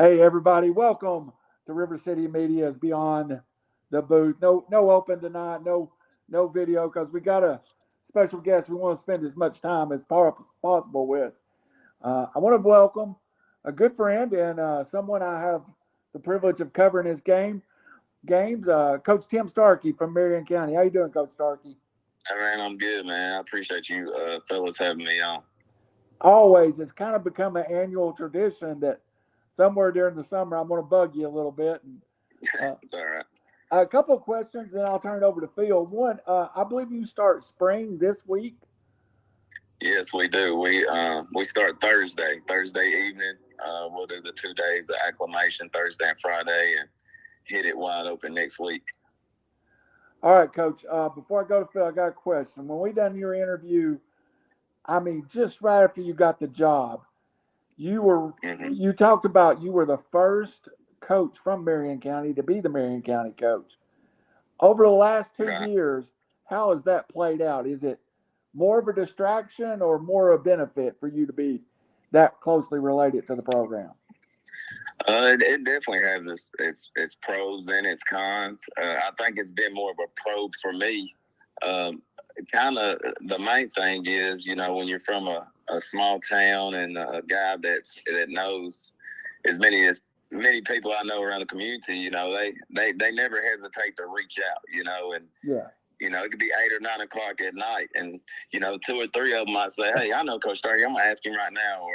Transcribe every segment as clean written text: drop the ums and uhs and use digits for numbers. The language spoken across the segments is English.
Hey everybody, welcome to River City Media's Beyond the Booth. No open tonight, no video because we got a special guest we want to spend as much time as possible with. I want to welcome a good friend and someone I have the privilege of covering his games. Coach Tim Starkey from Marion County. How you doing, Coach Starkey? Hey, man, I'm good, man. I appreciate you fellas having me on. Always, it's kind of become an annual tradition that somewhere during the summer I'm going to bug you a little bit. And, It's all right. a couple of questions, and I'll turn it over to Phil. One, I believe you start spring this week. Yes, we do. We start Thursday evening. We'll do the 2 days of acclimation, Thursday and Friday, and hit it wide open next week. All right, Coach. Before I go to Phil, I got a question. When we done your interview, I mean, just right after you got the job, you talked about you were the first coach from Marion County to be the Marion County coach. Over the last 2 years, how has that played out? Is it more of a distraction or more a benefit for you to be that closely related to the program? It definitely has its pros and its cons. I think it's been more of a pro for me. Kind of the main thing is, when you're from a small town and a guy that knows as many people I know around the community, they never hesitate to reach out, and Yeah. it could be 8 or 9 o'clock at night, and two or three of them might say, "Hey, I know Coach Starkey. I'm gonna ask him right now."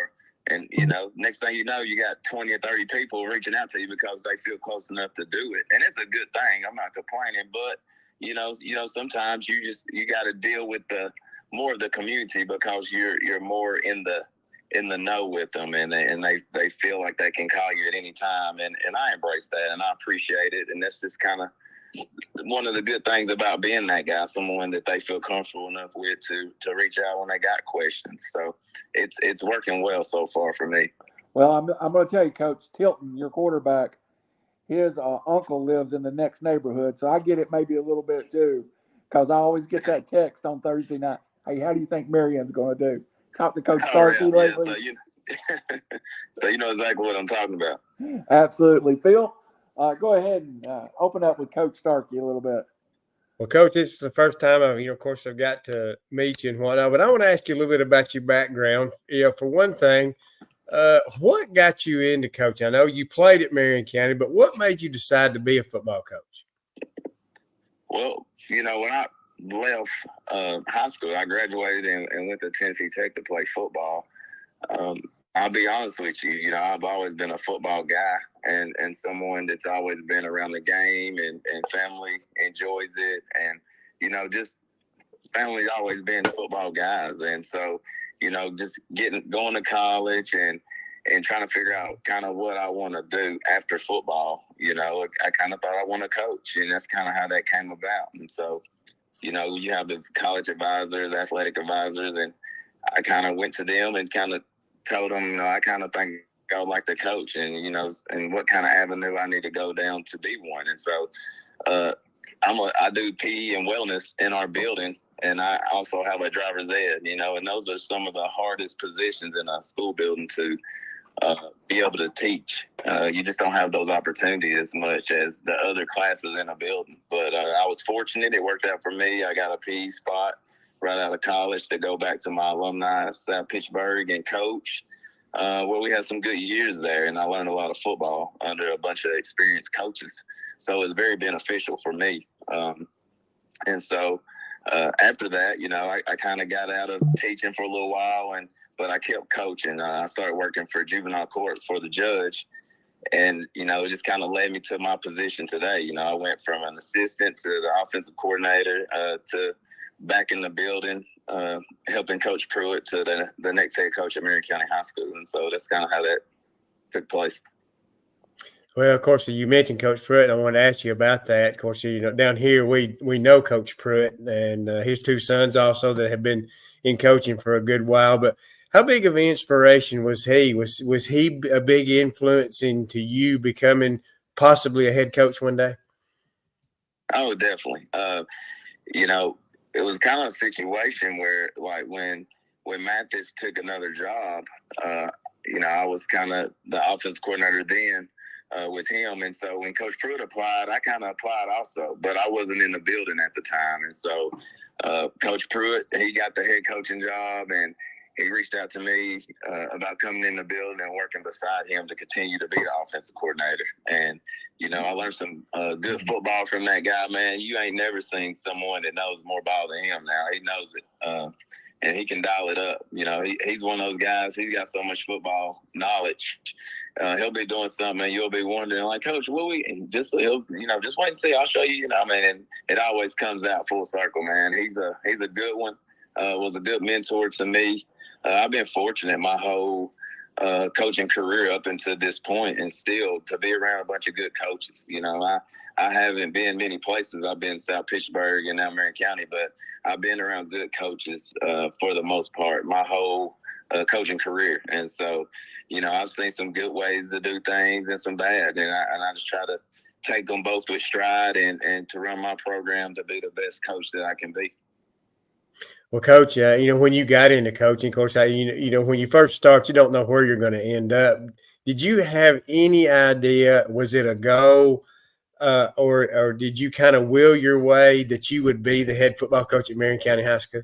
And next thing you know, you got 20 or 30 people reaching out to you because they feel close enough to do it, and it's a good thing. I'm not complaining, but sometimes you got to deal with the more of the community because you're more in the know with them, and they feel like they can call you at any time, and I embrace that and I appreciate it, and that's just kind of one of the good things about being that guy, someone that they feel comfortable enough with to reach out when they got questions. So it's working well so far for me. Well, I'm going to tell you, Coach Tilton, your quarterback, his uncle lives in the next neighborhood, so I get it maybe a little bit too, because I always get that text on Thursday night. Hey, how do you think Marion's going to do? Talk to Coach Starkey lately. So you know exactly what I'm talking about. Absolutely, Phil. Go ahead and open up with Coach Starkey a little bit. Well, Coach, this is the first time of course, I've got to meet you and whatnot. But I want to ask you a little bit about your background. For one thing, what got you into coaching? I know you played at Marion County, but what made you decide to be a football coach? Well, when I left high school, I graduated and went to Tennessee Tech to play football. I'll be honest with you, I've always been a football guy and someone that's always been around the game and family enjoys it. And, just family's always been football guys. And so, just going to college and trying to figure out kind of what I want to do after football, I kind of thought I want to coach, and that's kind of how that came about. And so, you have the college advisors, athletic advisors, and I kind of went to them and kind of told them, I kind of think I would like to coach and, and what kind of avenue I need to go down to be one. And so I do PE and wellness in our building, and I also have a driver's ed, and those are some of the hardest positions in a school building to be able to teach. You just don't have those opportunities as much as the other classes in a building. But I was fortunate. It worked out for me. I got a PE spot right out of college to go back to my alumni South Pittsburgh and coach. Well, we had some good years there, and I learned a lot of football under a bunch of experienced coaches. So it was very beneficial for me. And so after that, I kind of got out of teaching for a little while, but I kept coaching. I started working for juvenile court for the judge, and, it just kind of led me to my position today. I went from an assistant to the offensive coordinator to back in the building, helping Coach Pruitt to the next head coach at Marion County High School. And so that's kind of how that took place. Well, of course, you mentioned Coach Pruitt, and I want to ask you about that. Of course, down here we know Coach Pruitt and his two sons also that have been in coaching for a good while. But how big of an inspiration was he? Was he a big influence into you becoming possibly a head coach one day? Oh, definitely. It was kind of a situation where, like, when Mathis took another job, I was kind of the offense coordinator then with him. And so when Coach Pruitt applied, I kind of applied also, but I wasn't in the building at the time. And so Coach Pruitt, he got the head coaching job, and he reached out to me about coming in the building and working beside him to continue to be the offensive coordinator. And, I learned some good football from that guy, man. You ain't never seen someone that knows more ball than him now. He knows it. And he can dial it up. He's one of those guys. He's got so much football knowledge. He'll be doing something, and you'll be wondering, like, Coach, will we? And just wait and see. I'll show you. And it always comes out full circle, man. He's a good one. Was a good mentor to me. I've been fortunate my whole coaching career up until this point, and still to be around a bunch of good coaches. I haven't been many places. I've been South Pittsburgh and now Marion County, but I've been around good coaches for the most part my whole coaching career. And so, I've seen some good ways to do things and some bad, and I just try to take them both with stride and to run my program to be the best coach that I can be. Well, Coach, when you got into coaching, of course, when you first start, you don't know where you're going to end up. Did you have any idea? Was it a goal, or did you kind of will your way that you would be the head football coach at Marion County High School?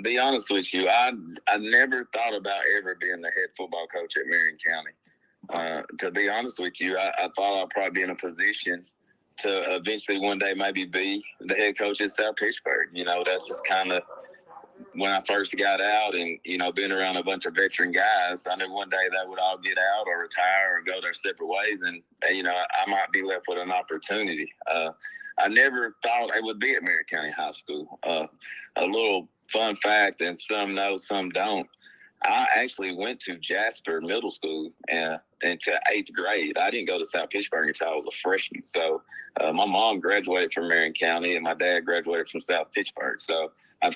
Be honest with you, I never thought about ever being the head football coach at Marion County. To be honest with you, I thought I'd probably be in a position to eventually one day maybe be the head coach at South Pittsburgh. That's just kind of when I first got out, and, being around a bunch of veteran guys, I knew one day they would all get out or retire or go their separate ways. And, I might be left with an opportunity. I never thought I would be at Marion County High School. A little fun fact, and some know, some don't. I actually went to Jasper Middle School into 8th grade. I didn't go to South Pittsburgh until I was a freshman. So my mom graduated from Marion County, and my dad graduated from South Pittsburgh. So I've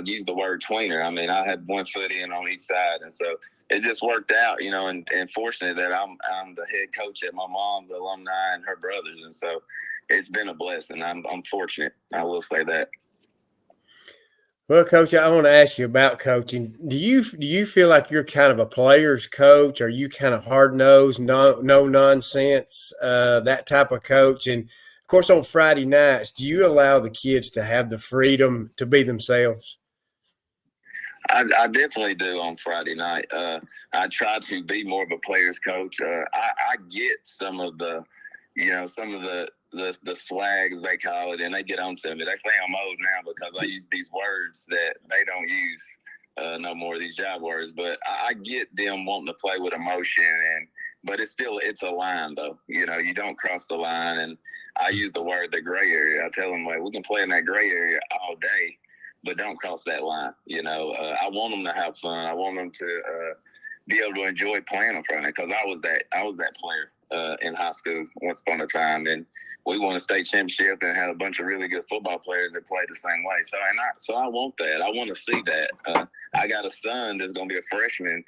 used the word tweener. I had one foot in on each side. And so it just worked out, and fortunate that I'm the head coach at my mom's alumni and her brothers. And so it's been a blessing. I'm fortunate. I will say that. Well, Coach, I want to ask you about coaching. Do you feel like you're kind of a player's coach? Are you kind of hard-nosed, no nonsense, that type of coach? And, of course, on Friday nights, do you allow the kids to have the freedom to be themselves? I definitely do on Friday night. I try to be more of a player's coach. I get some of the swag, as they call it, and they get on to me. They say I'm old now because I use these words that they don't use no more, these job words. But I get them wanting to play with emotion, but it's a line, though. You don't cross the line, and I use the word the gray area. I tell them, like, we can play in that gray area all day, but don't cross that line. I want them to have fun. I want them to be able to enjoy playing in front of it, because I was that player in high school once upon a time, and we won a state championship and had a bunch of really good football players that played the same way. So I want that. I want to see that. I got a son that's going to be a freshman,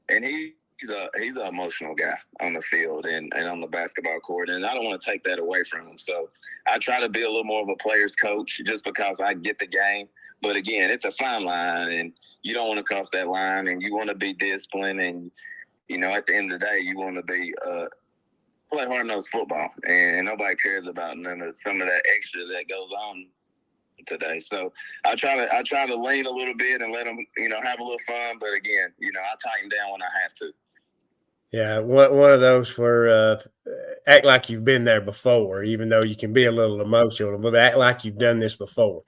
and he's an emotional guy on the field and on the basketball court, and I don't want to take that away from him. So I try to be a little more of a player's coach just because I get the game. But again, it's a fine line, and you don't want to cross that line, and you want to be disciplined, and at the end of the day, you want to be play hard-nosed football, and nobody cares about some of that extra that goes on today. So I try to lean a little bit and let them, have a little fun. But again, I tighten down when I have to. Yeah, one of those where act like you've been there before, even though you can be a little emotional, but act like you've done this before.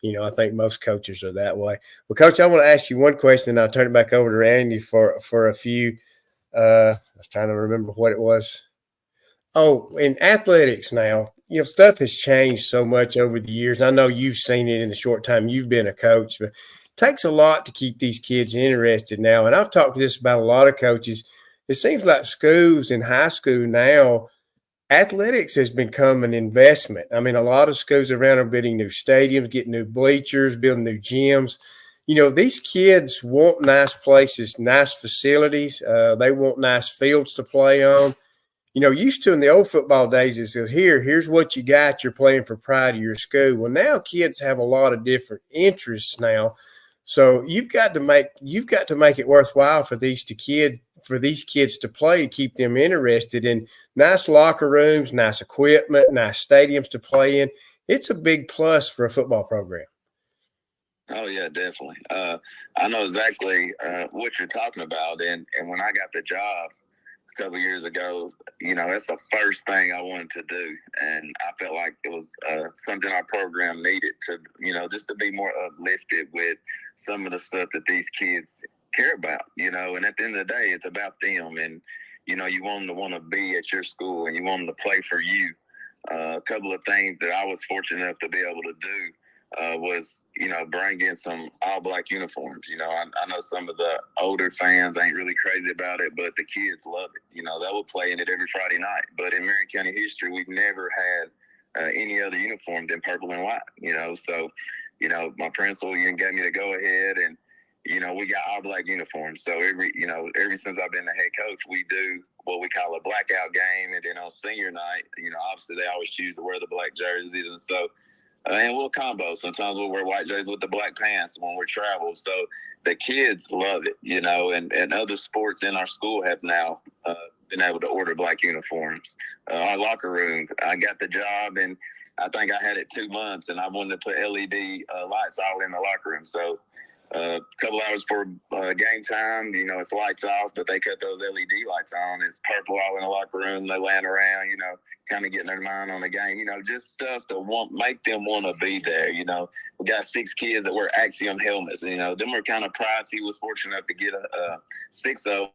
I think most coaches are that way. Well, Coach, I want to ask you one question, and I'll turn it back over to Randy for a few. I was trying to remember what it was. Oh, in athletics now, stuff has changed so much over the years. I know you've seen it in the short time you've been a coach, but it takes a lot to keep these kids interested now. And I've talked to this about a lot of coaches. It seems like schools in high school now, athletics has become an investment. A lot of schools around are building new stadiums, getting new bleachers, building new gyms. These kids want nice places, nice facilities. They want nice fields to play on. Used to in the old football days, it says, here's what you got. You're playing for pride of your school. Well, now kids have a lot of different interests now. So you've got to make it worthwhile for these kids to play, to keep them interested in nice locker rooms, nice equipment, nice stadiums to play in. It's a big plus for a football program. Oh yeah, definitely. I know exactly what you're talking about, and when I got the job a couple of years ago, that's the first thing I wanted to do, and I felt like it was something our program needed to, just to be more uplifted with some of the stuff that these kids care about, and at the end of the day, it's about them, and you want them to want to be at your school, and you want them to play for you. A couple of things that I was fortunate enough to be able to do was, bring in some all-black uniforms. I know some of the older fans ain't really crazy about it, but the kids love it. They will play in it every Friday night. But in Marion County history, we've never had any other uniform than purple and white, So, my principal gave me the go-ahead, and, we got all-black uniforms. So, ever since I've been the head coach, we do what we call a blackout game. And then on senior night, obviously they always choose to wear the black jerseys. And so, and we'll combo. Sometimes we'll wear white jerseys with the black pants when we travel. So the kids love it, and other sports in our school have now been able to order black uniforms. Our locker room, I got the job, and I think I had it 2 months, and I wanted to put LED lights all in the locker room. So a couple hours before game time, it's lights off, but they cut those LED lights on. It's purple all in the locker room. They land around, kind of getting their mind on the game, just stuff to make them want to be there. We got 6 kids that wear Axiom helmets. Them are kind of pricey. Was fortunate enough to get a 6 of them,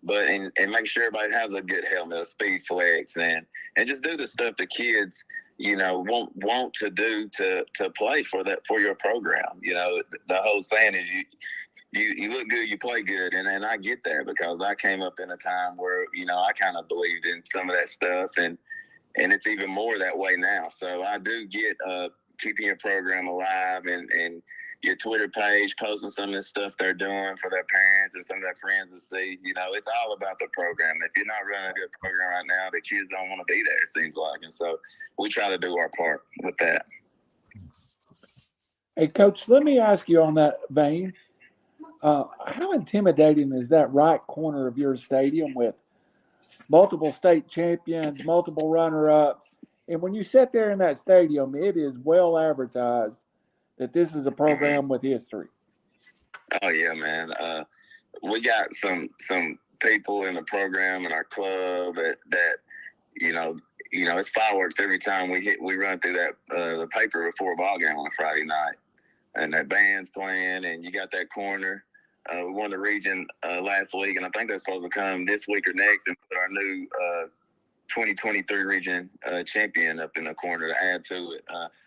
but and make sure everybody has a good helmet, a speed flex, and just do the stuff the kids want to do to play for your program. The whole saying is you look good, you play good, and I get that because I came up in a time where I kind of believed in some of that stuff, and it's even more that way now. So I do get keeping your program alive and your Twitter page, posting some of the stuff they're doing for their parents and some of their friends to see. It's all about the program. If you're not running a good program right now, the kids don't want to be there, it seems like. And so we try to do our part with that. Hey, Coach, let me ask you on that vein, how intimidating is that right corner of your stadium with multiple state champions, multiple runner-ups? And when you sit there in that stadium, it is well advertised that this is a program with history. Oh yeah, man. We got some people in the program in our club that it's fireworks every time we run through that the paper before a ball game on a Friday night, and that band's playing, and you got that corner. We won the region last week, and I think they're supposed to come this week or next and put our new 2023 region champion up in the corner to add to it.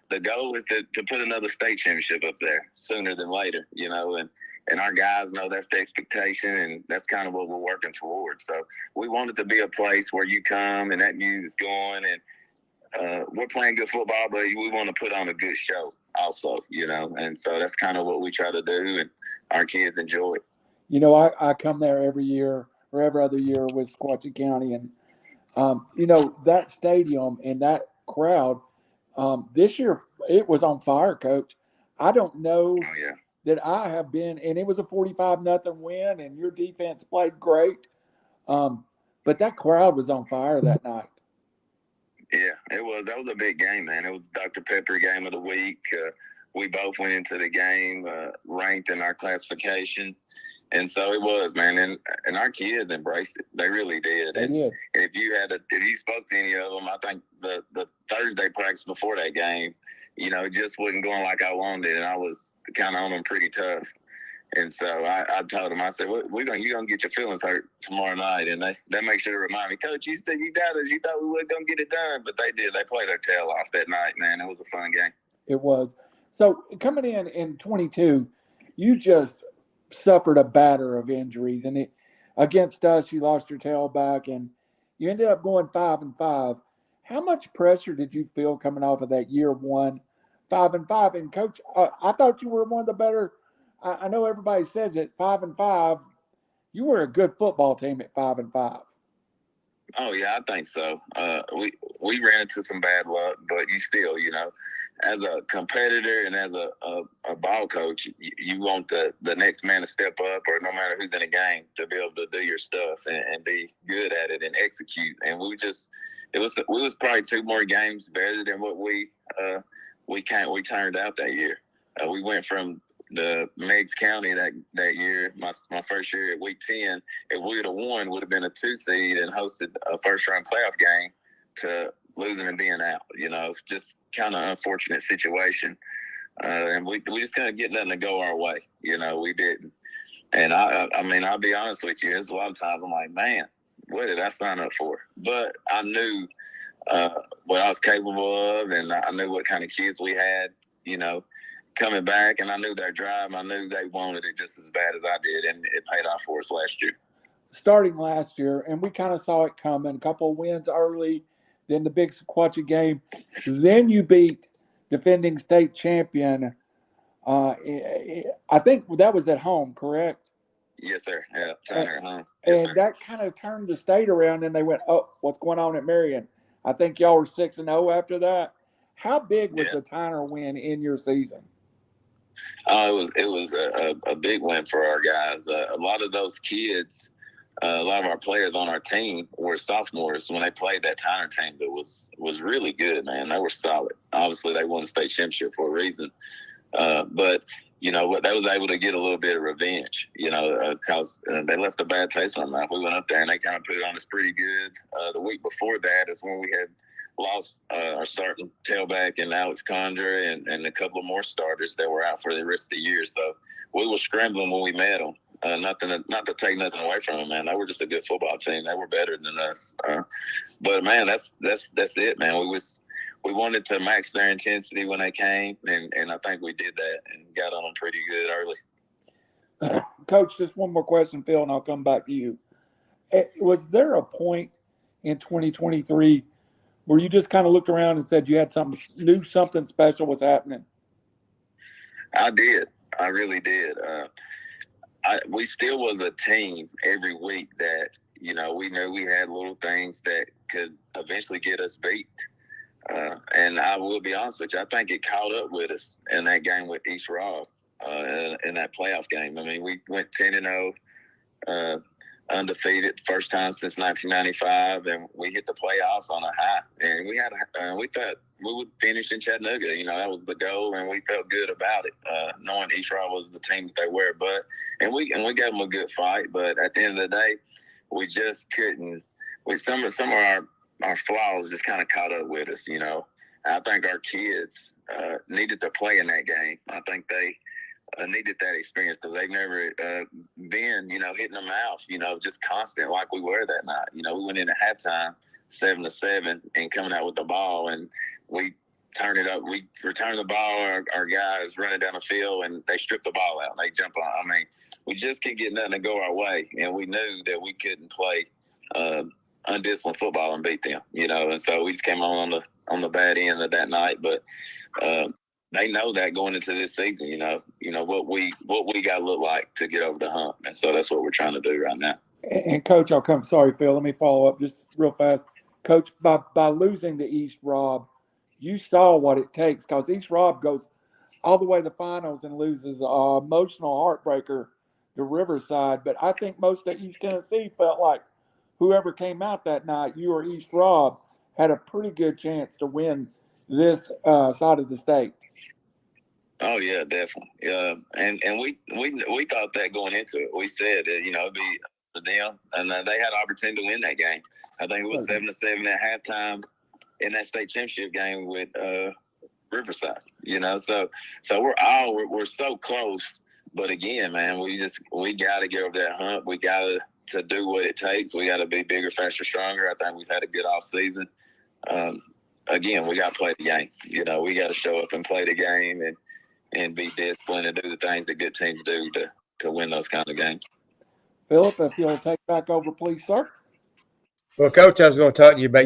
The goal is to put another state championship up there sooner than later, and our guys know that's the expectation, and that's kind of what we're working towards. So we want it to be a place where you come and that music's going, and we're playing good football, but we want to put on a good show also, and so that's kind of what we try to do, and our kids enjoy it. I come there every year or every other year with Sequatchie County, and that stadium and that crowd, this year it was on fire, Coach. I don't know that I have been, and it was a 45-0 win, and your defense played great. But that crowd was on fire that night. Yeah, it was. That was a big game, man. It was Dr. Pepper game of the week. We both went into the game ranked in our classification. And so it was, man, and our kids embraced it. They really did. They did. And if you spoke to any of them, I think the Thursday practice before that game, it just wasn't going like I wanted, and I was kind of on them pretty tough. And so I told them, I said, you're gonna get your feelings hurt tomorrow night, and they make sure to remind me, Coach, you said you doubted us, you thought we weren't gonna get it done, but they did. They played their tail off that night, man. It was a fun game. It was. So coming in 22, you just suffered a batter of injuries, and against us, you lost your tailback, and you ended up going 5-5. How much pressure did you feel coming off of that year one, 5-5? And Coach, I thought you were one of the better. I know everybody says it, 5-5. You were a good football team at 5-5. Oh yeah, I think so. We ran into some bad luck, but you still, as a competitor and as a ball coach, you want the next man to step up, or no matter who's in the game, to be able to do your stuff and be good at it and execute. And we was probably 2 more games better than what we turned out that year. We went from the Meigs County that year, my first year at week 10, if we would have won, would have been a 2 seed and hosted a first round playoff game, to losing and being out. Just kind of unfortunate situation. And we just couldn't get nothing to go our way. We didn't. And I mean, I'll be honest with you, there's a lot of times I'm like, man, what did I sign up for? But I knew what I was capable of, and I knew what kind of kids we had, coming back, and I knew their drive. I knew they wanted it just as bad as I did, and it paid off for us last year. Starting last year, and we kind of saw it coming. A couple of wins early, then the big Sequatchie game. Then you beat defending state champion. I think that was at home, correct? Yes, sir. Yeah, Tyner at home. Yes, and sir. that kind of turned the state around, and they went, "Oh, what's going on at Marion?" I think y'all were 6-0 after that. How big was the Tyner win in your season? It was a big win for our guys. A lot of those kids, a lot of our players on our team were sophomores when they played that Tyner team. That was really good, man. They were solid. Obviously, they won the state championship for a reason. But what, they was able to get a little bit of revenge. Because they left a bad taste in our mouth. We went up there and they kind of put it on us pretty good. The week before that is when we had lost our starting tailback and Alex Condra and a couple of more starters that were out for the rest of the year. So we were scrambling when we met them. Not to take nothing away from them, man. They were just a good football team. They were better than us. But man, that's it, man. We wanted to max their intensity when they came, and I think we did that and got on them pretty good early. Coach, just one more question, Phil, and I'll come back to you. Was there a point in 2023 where you just kind of looked around and said you had knew something special was happening? I did. I really did. We still was a team every week that, we knew we had little things that could eventually get us beat. And I will be honest with you, I think it caught up with us in that game with East Robb, in that playoff game. I mean, we went 10-0, undefeated, first time since 1995, and we hit the playoffs on a high. And we thought we would finish in Chattanooga. That was the goal, and we felt good about it, knowing East Robb was the team that they were. And we gave them a good fight, but at the end of the day, we just couldn't. Some of our flaws just kind of caught up with us. I think our kids needed to play in that game. I think they needed that experience because they've never been, hitting them out, just constant like we were that night. We went into halftime 7-7 and coming out with the ball, and we turned it up. We returned the ball. Our guys running down the field, and they stripped the ball out and they jump on. I mean, we just couldn't get nothing to go our way, and we knew that we couldn't play undisciplined football and beat them, and so we just came on the bad end of that night. But they know that going into this season, what we got to look like to get over the hump, and so that's what we're trying to do right now. And Coach, sorry, Phil, let me follow up just real fast. Coach, by losing to East Robb, you saw what it takes, because East Robb goes all the way to the finals and loses an emotional heartbreaker to Riverside. But I think most of East Tennessee felt like whoever came out that night, you or East Robb, had a pretty good chance to win this side of the state. Oh yeah, definitely. And we thought that going into it. We said that it'd be for them, and they had an opportunity to win that game. I think it was 7-7 at halftime in that state championship game with Riverside. So we're so close. But again, man, we got to get over that hump. We got to do what it takes. We got to be bigger, faster, stronger. I think we've had a good off season. Again, we got to play the game. We got to show up and play the game and be disciplined and do the things that good teams do to win those kind of games. Philip, if you'll take back over, please, sir. Well, Coach, I was going to talk to you about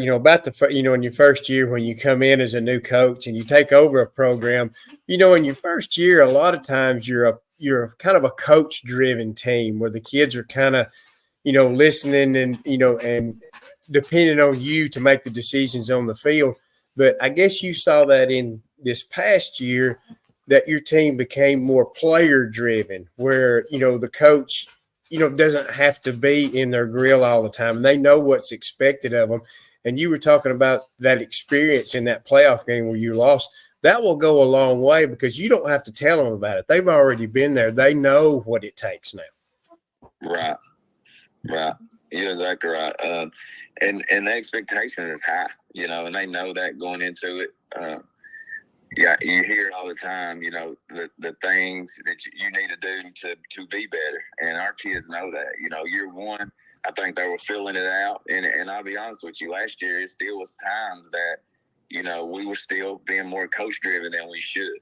in your first year when you come in as a new coach and you take over a program. In your first year, a lot of times you're kind of a coach-driven team where the kids are kind of, listening and depending on you to make the decisions on the field. But I guess you saw that in this past year that your team became more player driven, where, the coach, doesn't have to be in their grill all the time. They know what's expected of them. And you were talking about that experience in that playoff game where you lost. That will go a long way because you don't have to tell them about it. They've already been there. They know what it takes now. Right. You're exactly right. And the expectation is high, and they know that going into it. Yeah, you hear it all the time, the things that you need to do to be better. And our kids know that, year one, I think they were filling it out. And I'll be honest with you, last year it still was times that, we were still being more coach driven than we should.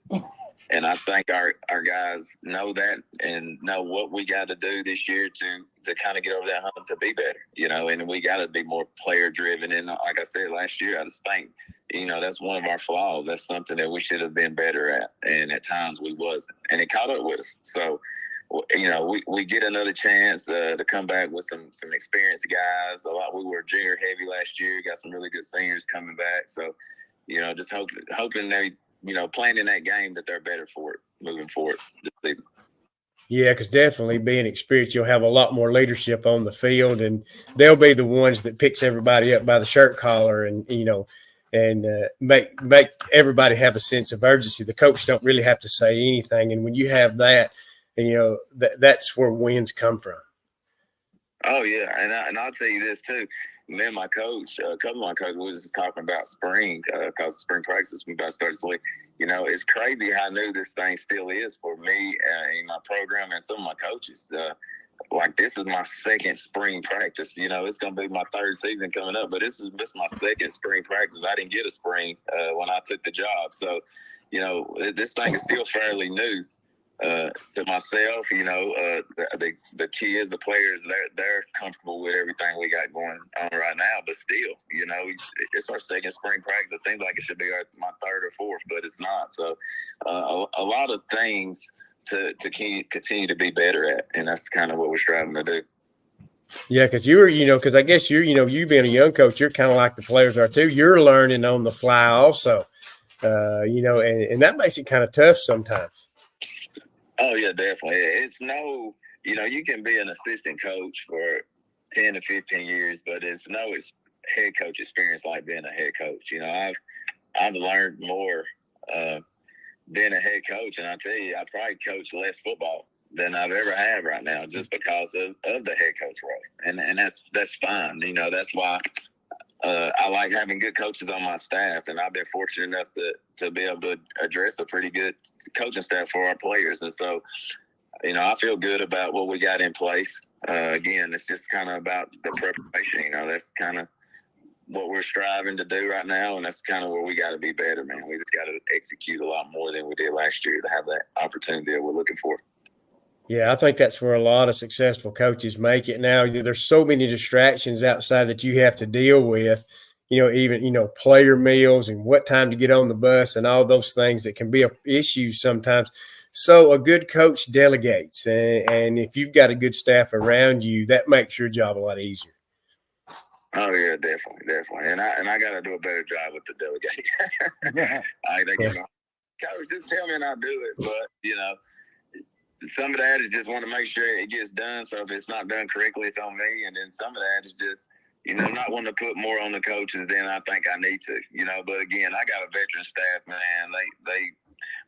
And I think our guys know that and know what we got to do this year to kind of get over that hump to be better, and we got to be more player driven. And like I said, last year, I just think, that's one of our flaws. That's something that we should have been better at. And at times we wasn't, and it caught up with us. So, we get another chance to come back with some experienced guys. We were junior heavy last year, got some really good seniors coming back. So, just hoping they, playing in that game that they're better for it moving forward this season. Yeah, because definitely being experienced, you'll have a lot more leadership on the field, and they'll be the ones that picks everybody up by the shirt collar, and make everybody have a sense of urgency. The coach don't really have to say anything, and when you have that, that's where wins come from. Oh yeah, and I'll tell you this too. Me and my coach, a couple of my coaches, was just talking about spring because spring practice we about to start this week. It's crazy how new this thing still is for me in my program and some of my coaches. Like this is my second spring practice. It's going to be my third season coming up, but this is my second spring practice. I didn't get a spring when I took the job, so this thing is still fairly new. To myself, the kids, the players, they're comfortable with everything we got going on right now. But still, it's our second spring practice. It seems like it should be my third or fourth, but it's not. So, a lot of things to continue to be better at, and that's kind of what we're striving to do. Yeah, because because I guess you being a young coach, you're kind of like the players are too. You're learning on the fly also, and that makes it kind of tough sometimes. Oh, yeah, definitely. It's you can be an assistant coach for 10 to 15 years, but it's head coach experience like being a head coach. I've learned more being a head coach, and I tell you, I probably coach less football than I've ever had right now just because of the head coach role. And that's fine. That's why I like having good coaches on my staff, and I've been fortunate enough to be able to address a pretty good coaching staff for our players. And so, I feel good about what we got in place. Again, it's just kind of about the preparation. That's kind of what we're striving to do right now, and that's kind of where we got to be better, man. We just got to execute a lot more than we did last year to have that opportunity that we're looking for. Yeah, I think that's where a lot of successful coaches make it now. There's so many distractions outside that you have to deal with, even, player meals and what time to get on the bus and all those things that can be issues sometimes. So a good coach delegates. And if you've got a good staff around you, that makes your job a lot easier. Oh yeah, definitely. And I got to do a better job with the delegation. Coach, just tell me and I'll do it. But, some of that is just want to make sure it gets done. So if it's not done correctly, it's on me. And then some of that is just, not wanting to put more on the coaches than I think I need to, But again, I got a veteran staff, man. They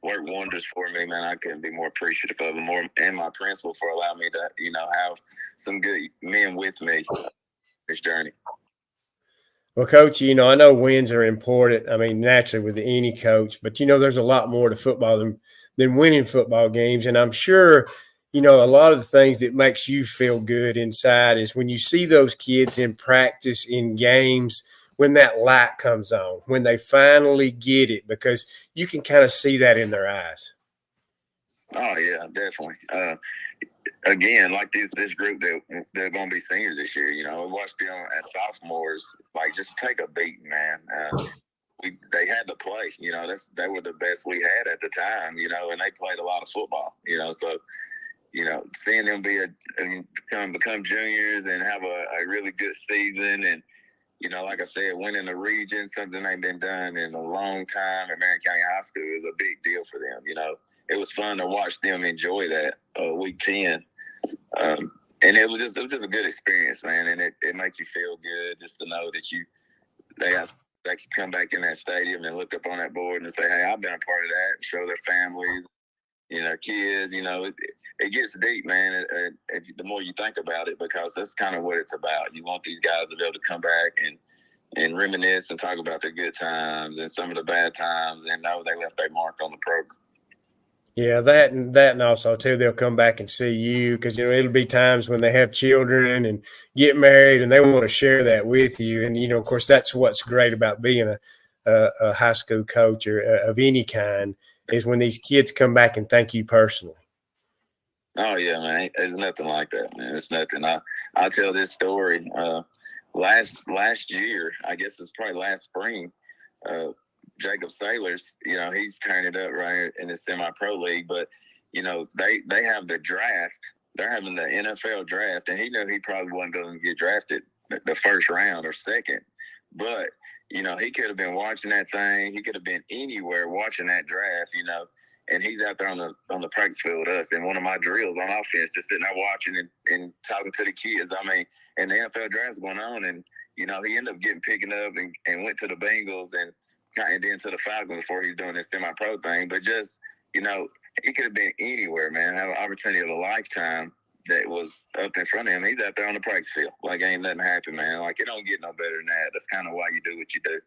work wonders for me, man. I couldn't be more appreciative of them and my principal for allowing me to, have some good men with me this journey. Well, Coach, I know wins are important. I mean, naturally with any coach, but there's a lot more to football than winning football games. And I'm sure, a lot of the things that makes you feel good inside is when you see those kids in practice, in games, when that light comes on, when they finally get it, because you can kind of see that in their eyes. Oh yeah, definitely. Again, like this group, they're going to be seniors this year. We watched them as sophomores, like just take a beating, man. They had to play. They were the best we had at the time. And they played a lot of football. So seeing them become juniors and have a really good season, and like I said, winning the region, something ain't been done in a long time at Marion County High School, is a big deal for them. It was fun to watch them enjoy that week 10. And it was just a good experience, man. And it makes you feel good just to know that they can come back in that stadium and look up on that board and say, hey, I've been a part of that, show their families, kids, it gets deep, man. The more you think about it, because that's kind of what it's about. You want these guys to be able to come back and reminisce and talk about their good times and some of the bad times and know they left their mark on the program. Yeah, and also too, they'll come back and see you because it'll be times when they have children and get married, and they want to share that with you. And of course, that's what's great about being a high school coach or of any kind, is when these kids come back and thank you personally. Oh yeah, man, there's nothing like that, man. It's nothing. I'll tell this story. Last year, I guess it's probably last spring. Jacob Sailors, he's turning it up right in the semi-pro league, but they have the draft. They're having the NFL draft, and he knew he probably wasn't going to get drafted the first round or second, but he could have been watching that thing. He could have been anywhere watching that draft, and he's out there on the practice field with us. And one of my drills on offense, just sitting there watching and talking to the kids. I mean, and the NFL draft's going on, and he ended up picking up and went to the Bengals and then to the Falcons before he's doing this semi-pro thing. But just, he could have been anywhere, man. Have an opportunity of a lifetime that was up in front of him. He's out there on the practice field. Like, ain't nothing happened, man. Like, it don't get no better than that. That's kind of why you do what you do.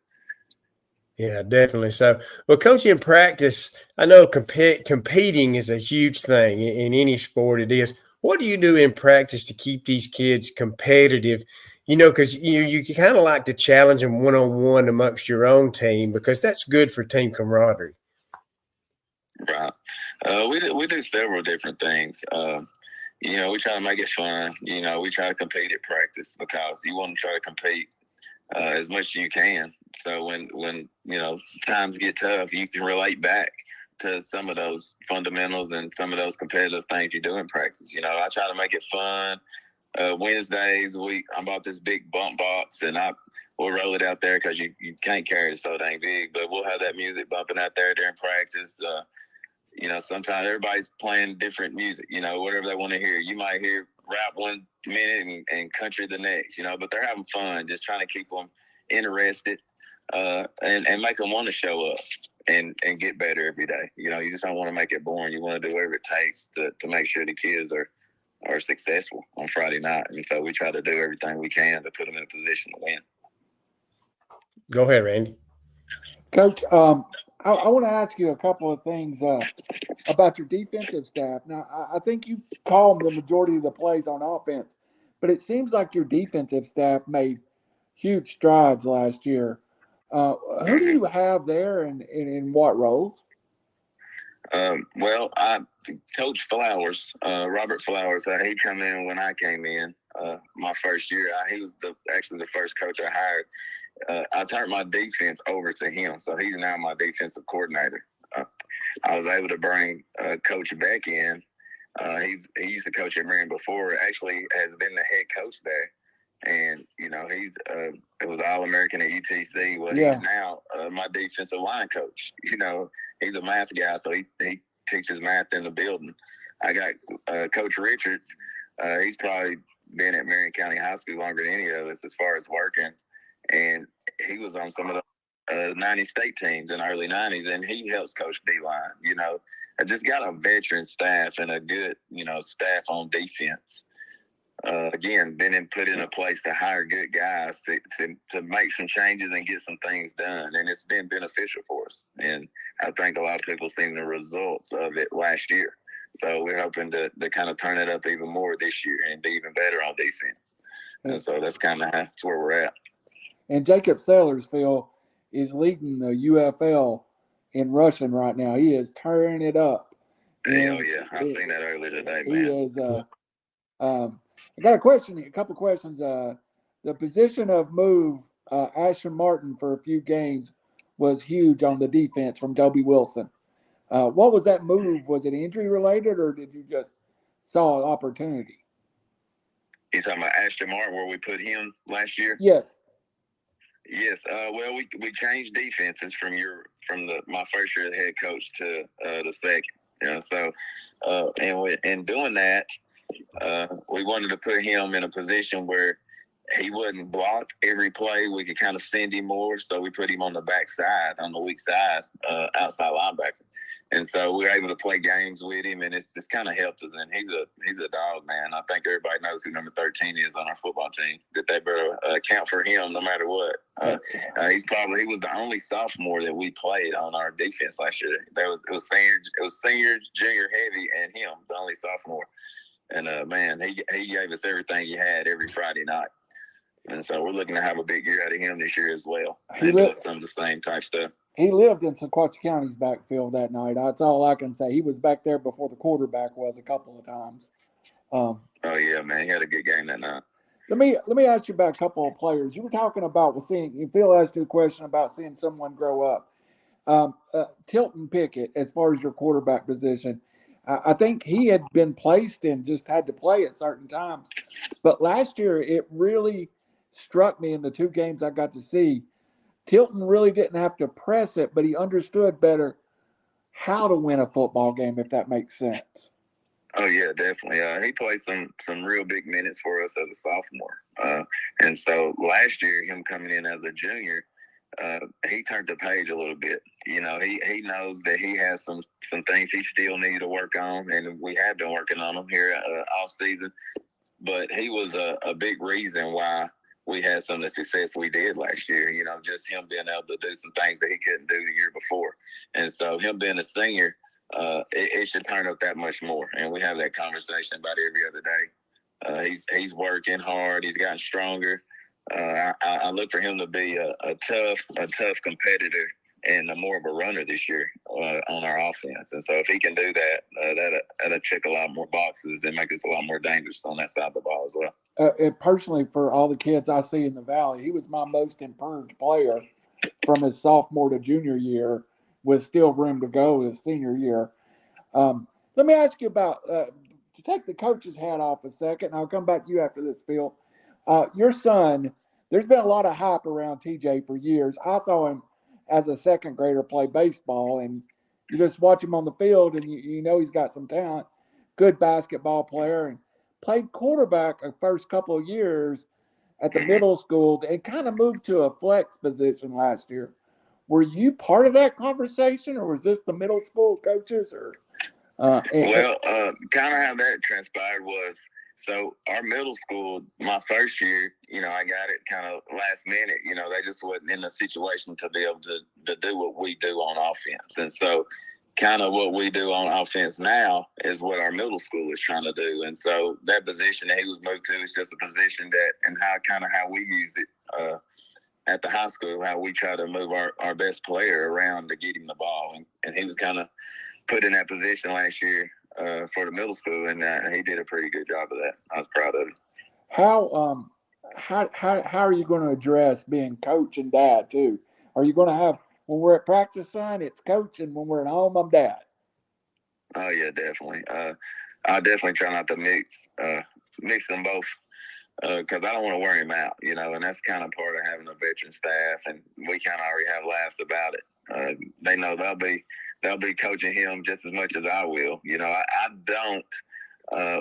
Yeah, definitely. So, well, coaching in practice, I know competing is a huge thing in any sport. It is. What do you do in practice to keep these kids competitive? Because you kind of like to challenge them one-on-one amongst your own team, because that's good for team camaraderie. Right. We do several different things. We try to make it fun. We try to compete at practice because you want to try to compete as much as you can. So when times get tough, you can relate back to some of those fundamentals and some of those competitive things you do in practice. I try to make it fun. Wednesdays, I bought this big bump box, and we'll roll it out there because you can't carry it so dang big, but we'll have that music bumping out there during practice. Sometimes everybody's playing different music, whatever they want to hear. You might hear rap one minute and country the next, but they're having fun, just trying to keep them interested and make them want to show up and get better every day. You just don't want to make it boring. You want to do whatever it takes to make sure the kids are successful on Friday night. And so we try to do everything we can to put them in a position to win. Go ahead, Randy. Coach, I want to ask you a couple of things about your defensive staff. Now, I think you called the majority of the plays on offense, but it seems like your defensive staff made huge strides last year. Who do you have there and in what roles? Coach Flowers, Robert Flowers, he come in when I came in my first year. He was actually the first coach I hired. I turned my defense over to him, so he's now my defensive coordinator. I was able to bring Coach Beck in. He used to coach at Marion before, actually has been the head coach there. And, it was All-American at UTC. Well, yeah. He's now my defensive line coach. He's a math guy, so he teaches math in the building. I got Coach Richards. He's probably been at Marion County High School longer than any of us as far as working. And he was on some of the 90 state teams in the early 90s, and he helps coach D-line. I just got a veteran staff and a good, staff on defense. Again, been put in a place to hire good guys to make some changes and get some things done. And it's been beneficial for us. And I think a lot of people seen the results of it last year. So we're hoping to kind of turn it up even more this year and be even better on defense. And so that's kind of where we're at. And Jacob Sailors, Phil, is leading the UFL in rushing right now. He is turning it up. Hell yeah. I seen that earlier today, man. He is I got a couple questions. The position of move, Ashton Martin for a few games was huge on the defense from Toby Wilson. What was that move? Was it injury related, or did you just saw an opportunity? He's talking about Ashton Martin, where we put him last year? Yes. Yes. Well, we changed defenses from my first year as head coach to the second. So in doing that, we wanted to put him in a position where he wouldn't block every play. We could kind of send him more, so we put him on the back side, on the weak side, outside linebacker. And so we were able to play games with him, and it's just kind of helped us. And he's a dog, man. I think everybody knows who number 13 is on our football team, that they better account for him no matter what. He was the only sophomore that we played on our defense last year. It was senior, junior heavy, and him, the only sophomore. And, man, he gave us everything he had every Friday night. And so we're looking to have a big year out of him this year as well. And doing some of the same type stuff. He lived in Sequatchie County's backfield that night. That's all I can say. He was back there before the quarterback was a couple of times. Oh, yeah, man. He had a good game that night. Let me ask you about a couple of players. You were talking about Phil asked you a question about seeing someone grow up. Tilton Pickett, as far as your quarterback position, I think he had been placed and just had to play at certain times. But last year, it really struck me in the two games I got to see. Tilton really didn't have to press it, but he understood better how to win a football game, if that makes sense. Oh, yeah, definitely. He played some real big minutes for us as a sophomore. And so last year, him coming in as a junior, he turned the page a little bit. He knows that he has some things he still needs to work on, and we have been working on them here off season. But he was a big reason why we had some of the success we did last year, just him being able to do some things that he couldn't do the year before. And so him being a senior, it should turn up that much more. And we have that conversation about every other day. He's working hard. He's gotten stronger. I look for him to be a tough competitor and more of a runner this year on our offense. And so if he can do that, that'll check a lot more boxes and make us a lot more dangerous on that side of the ball as well. Personally, for all the kids I see in the Valley, he was my most improved player from his sophomore to junior year, with still room to go his senior year. Let me ask you about, to take the coach's hat off a second, and I'll come back to you after this, Phil. Your son, there's been a lot of hype around TJ for years. I saw him as a second grader play baseball, and you just watch him on the field, and you know he's got some talent, good basketball player, and played quarterback the first couple of years at the middle school and kind of moved to a flex position last year. Were you part of that conversation, or was this the middle school coaches? Or kind of how that transpired was, so our middle school, my first year, I got it kind of last minute. They just wasn't in a situation to be able to do what we do on offense. And so kind of what we do on offense now is what our middle school is trying to do. And so that position that he was moved to is just a position that, and how we use it at the high school, how we try to move our best player around to get him the ball. And he was kind of put in that position last year for the middle school, and he did a pretty good job of that. I was proud of him. How are you going to address being coach and dad too? Are you going to have, when we're at practice, son, it's coach, and when we're at home, I'm dad? Oh yeah, definitely. I definitely try not to mix them both because I don't want to wear him out, and that's kind of part of having a veteran staff, and we kind of already have laughs about it. They know they'll be coaching him just as much as I will. I don't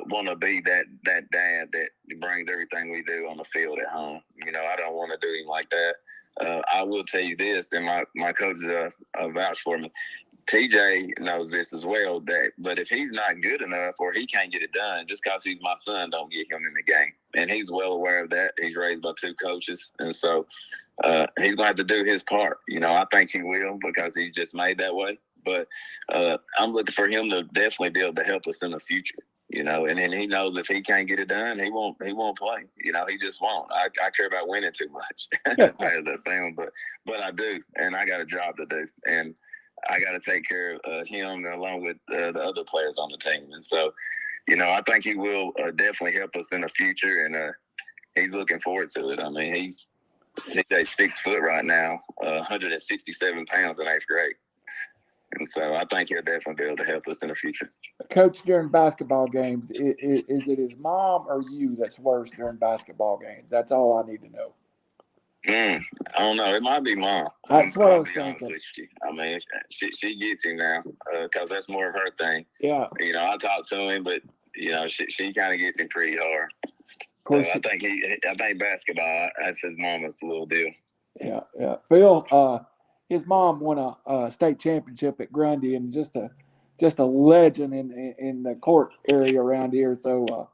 want to be that dad that brings everything we do on the field at home. I don't want to do him like that. I will tell you this, and my coaches vouch for me. TJ knows this as well, but if he's not good enough or he can't get it done, just because he's my son, don't get him in the game. And he's well aware of that. He's raised by two coaches. And so he's going to have to do his part. I think he will because he's just made that way. But I'm looking for him to definitely be able to help us in the future. And then he knows if he can't get it done, he won't play. He just won't. I care about winning too much. As that sounds, but I do, and I got a job to do, and I got to take care of him along with the other players on the team. And so, I think he will definitely help us in the future, and he's looking forward to it. I mean, he's 6 foot right now, 167 pounds in 8th grade. And so I think he'll definitely be able to help us in the future. Coach, during basketball games, is it his mom or you that's worse during basketball games? That's all I need to know. I don't know. It might be Mom. That's what I I'll was be honest thinking. with you. I mean, she gets him now because that's more of her thing. Yeah. You know, I talk to him, but she kind of gets him pretty hard. So I think basketball, that's his mama's little deal. Yeah, yeah. Phil, his mom won a state championship at Grundy, and just a legend in the court area around here. So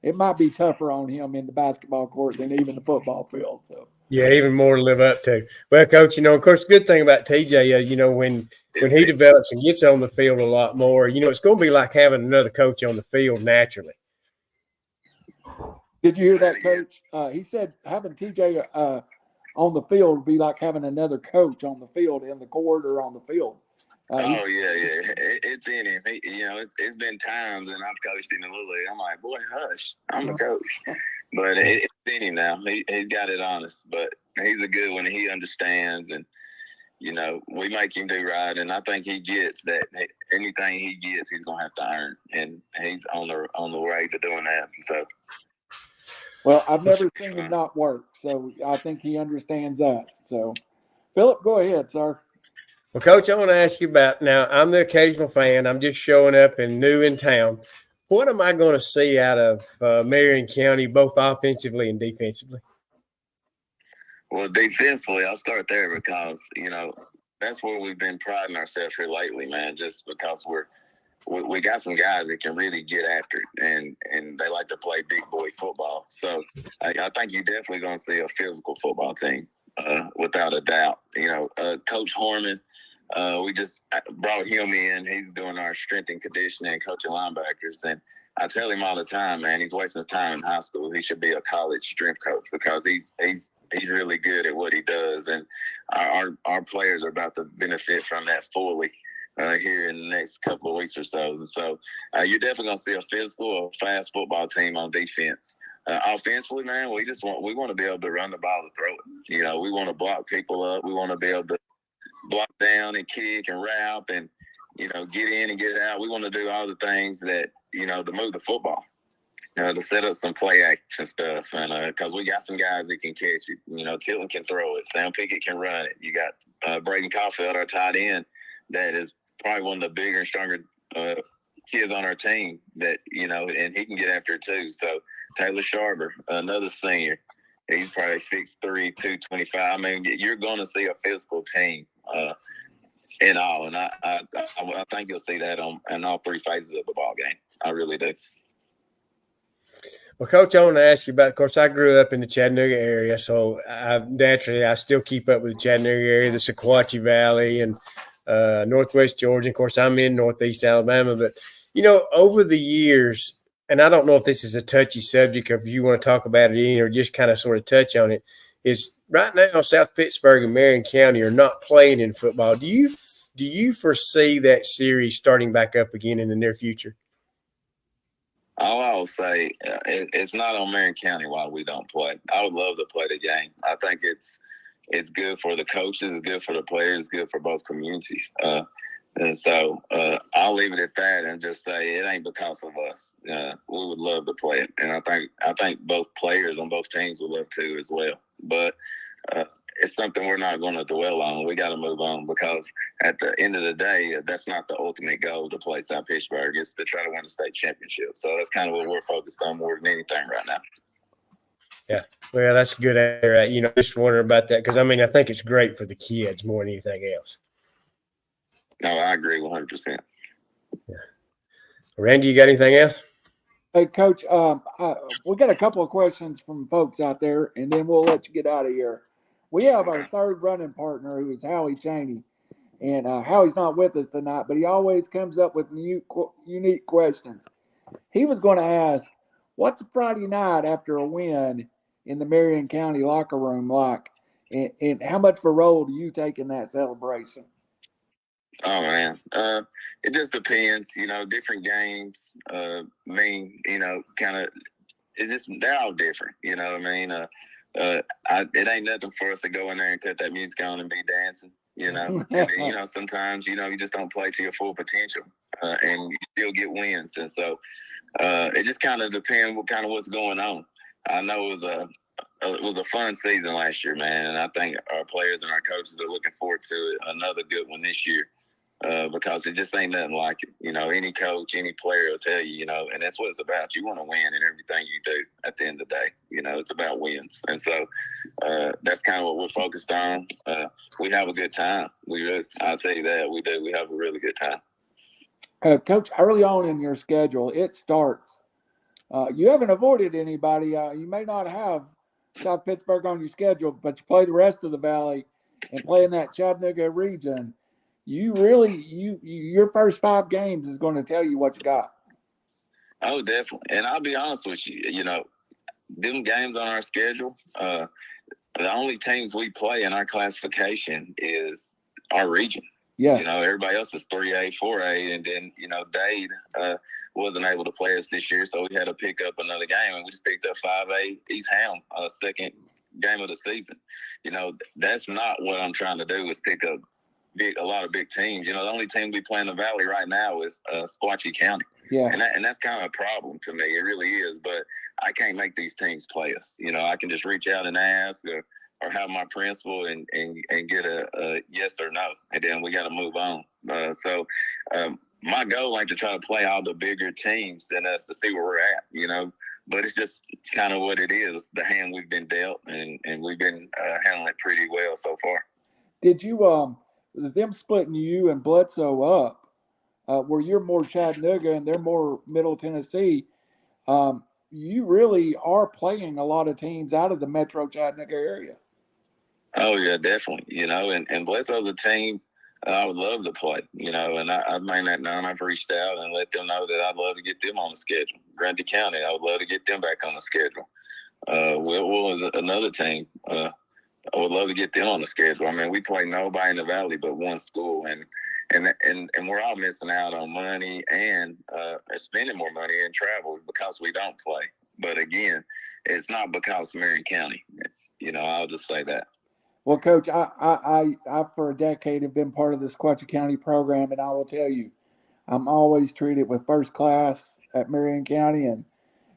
it might be tougher on him in the basketball court than even the football field. So Yeah, even more to live up to. Well, Coach, of course, the good thing about TJ, when he develops and gets on the field a lot more, it's going to be like having another coach on the field naturally. did you hear that, Coach? He said having TJ on the field would be like having another coach on the field in the court or on the field. Yeah. It's in him. It's been times, and I've coached him a little bit. I'm like, boy, hush, I'm the coach. But it's in him now. He's got it honest. But he's a good one. He understands, and we make him do right. And I think he gets that. Anything he gets, he's gonna have to earn, and he's on the way to doing that. So. Well, I've never seen him not work, so I think he understands that. So, Philip, go ahead, sir. Well, Coach, I want to ask you about now. I'm the occasional fan. I'm just showing up and new in town. What am I going to see out of Marion County, both offensively and defensively? Well, defensively, I'll start there because that's where we've been priding ourselves here lately, man. Just because we got some guys that can really get after it, and they like to play big boy football. So I think you're definitely going to see a physical football team, without a doubt. Coach Horman, we just brought him in. He's doing our strength and conditioning and coaching linebackers. And I tell him all the time, man, he's wasting his time in high school. He should be a college strength coach because he's really good at what he does. And our players are about to benefit from that fully here in the next couple of weeks or so. And so you're definitely going to see a physical, fast football team on defense. Offensively, man, we want to be able to run the ball and throw it. We want to block people up. We want to be able to block down and kick and wrap and, get in and get out. We want to do all the things that, to move the football, to set up some play action stuff. And because we got some guys that can catch it. Tilton can throw it. Sam Pickett can run it. You got Braden Caulfield, our tight end, that is probably one of the bigger and stronger kids on our team that, and he can get after it too. So Taylor Sharber, another senior, he's probably 6'3", 225. I mean, you're going to see a physical team in all. And I think you'll see that in all three phases of the ball game. I really do. Well, Coach, I want to ask you about, of course, I grew up in the Chattanooga area, so I still keep up with the Chattanooga area, the Sequatchie Valley, and Northwest Georgia. Of course, I'm in Northeast Alabama. But, over the years, and I don't know if this is a touchy subject or if you want to talk about it or just kind of sort of touch on it, is right now South Pittsburgh and Marion County are not playing in football. Do you foresee that series starting back up again in the near future? All I will say, it's not on Marion County why we don't play. I would love to play the game. I think it's good for the coaches, it's good for the players, it's good for both communities. And so I'll leave it at that and just say it ain't because of us. We would love to play it, and I think both players on both teams would love to as well. But it's something we're not going to dwell on. We got to move on because at the end of the day, that's not the ultimate goal to play South Pittsburgh. It's to try to win the state championship. So that's kind of what we're focused on more than anything right now. Yeah, well, that's a good area. Just wondering about that because, I think it's great for the kids more than anything else. No, I agree 100%. Yeah. Randy, you got anything else? Hey, Coach, we got a couple of questions from folks out there, and then we'll let you get out of here. We have our third running partner, who is Howie Cheney, and Howie's not with us tonight, but he always comes up with unique questions. He was going to ask, what's a Friday night after a win in the Marion County locker room like, and how much of a role do you take in that celebration? Oh, man. It just depends, different games mean, kind of, it's just, they're all different, you know what I mean? It ain't nothing for us to go in there and cut that music on and be dancing, and, sometimes, you just don't play to your full potential and you still get wins. And so it just kind of depends what's going on. I know it was it was a fun season last year, man, and I think our players and our coaches are looking forward to another good one this year. Because it just ain't nothing like it. You know, any coach, any player will tell you, and that's what it's about. You want to win in everything you do at the end of the day. It's about wins. And so that's kind of what we're focused on. We have a good time. I'll tell you that. We do. We have a really good time. Coach, early on in your schedule, it starts. You haven't avoided anybody. You may not have South Pittsburgh on your schedule, but you play the rest of the Valley and play in that Chattanooga region. Your first 5 games is going to tell you what you got. Oh, definitely. And I'll be honest with you, them games on our schedule, the only teams we play in our classification is our region. Yeah. Everybody else is 3A, 4A, and then, Dade wasn't able to play us this year, so we had to pick up another game, and we just picked up 5A East Ham, second game of the season. That's not what I'm trying to do is pick up a lot of big teams. The only team we play in the Valley right now is Squatchy County. Yeah. And that's kind of a problem to me. It really is. But I can't make these teams play us. I can just reach out and ask or have my principal and get a yes or no. And then we got to move on. So my goal ain't to try to play all the bigger teams than us to see where we're at, But it's kind of what it is, the hand we've been dealt, and we've been handling it pretty well so far. Did you them splitting you and Bledsoe up, where you're more Chattanooga and they're more Middle Tennessee, you really are playing a lot of teams out of the Metro Chattanooga area. Oh, yeah, definitely. And Bledsoe's a team I would love to play, and I've made that known. I've reached out and let them know that I'd love to get them on the schedule. Grundy County, I would love to get them back on the schedule. Will is another team. I would love to get them on the schedule. I mean, we play nobody in the Valley but one school, and we're all missing out on money and spending more money in travel because we don't play. But again, it's not because Marion County. I'll just say that. Well, Coach, I for a decade have been part of the Squatchy County program, and I will tell you, I'm always treated with first class at Marion County, and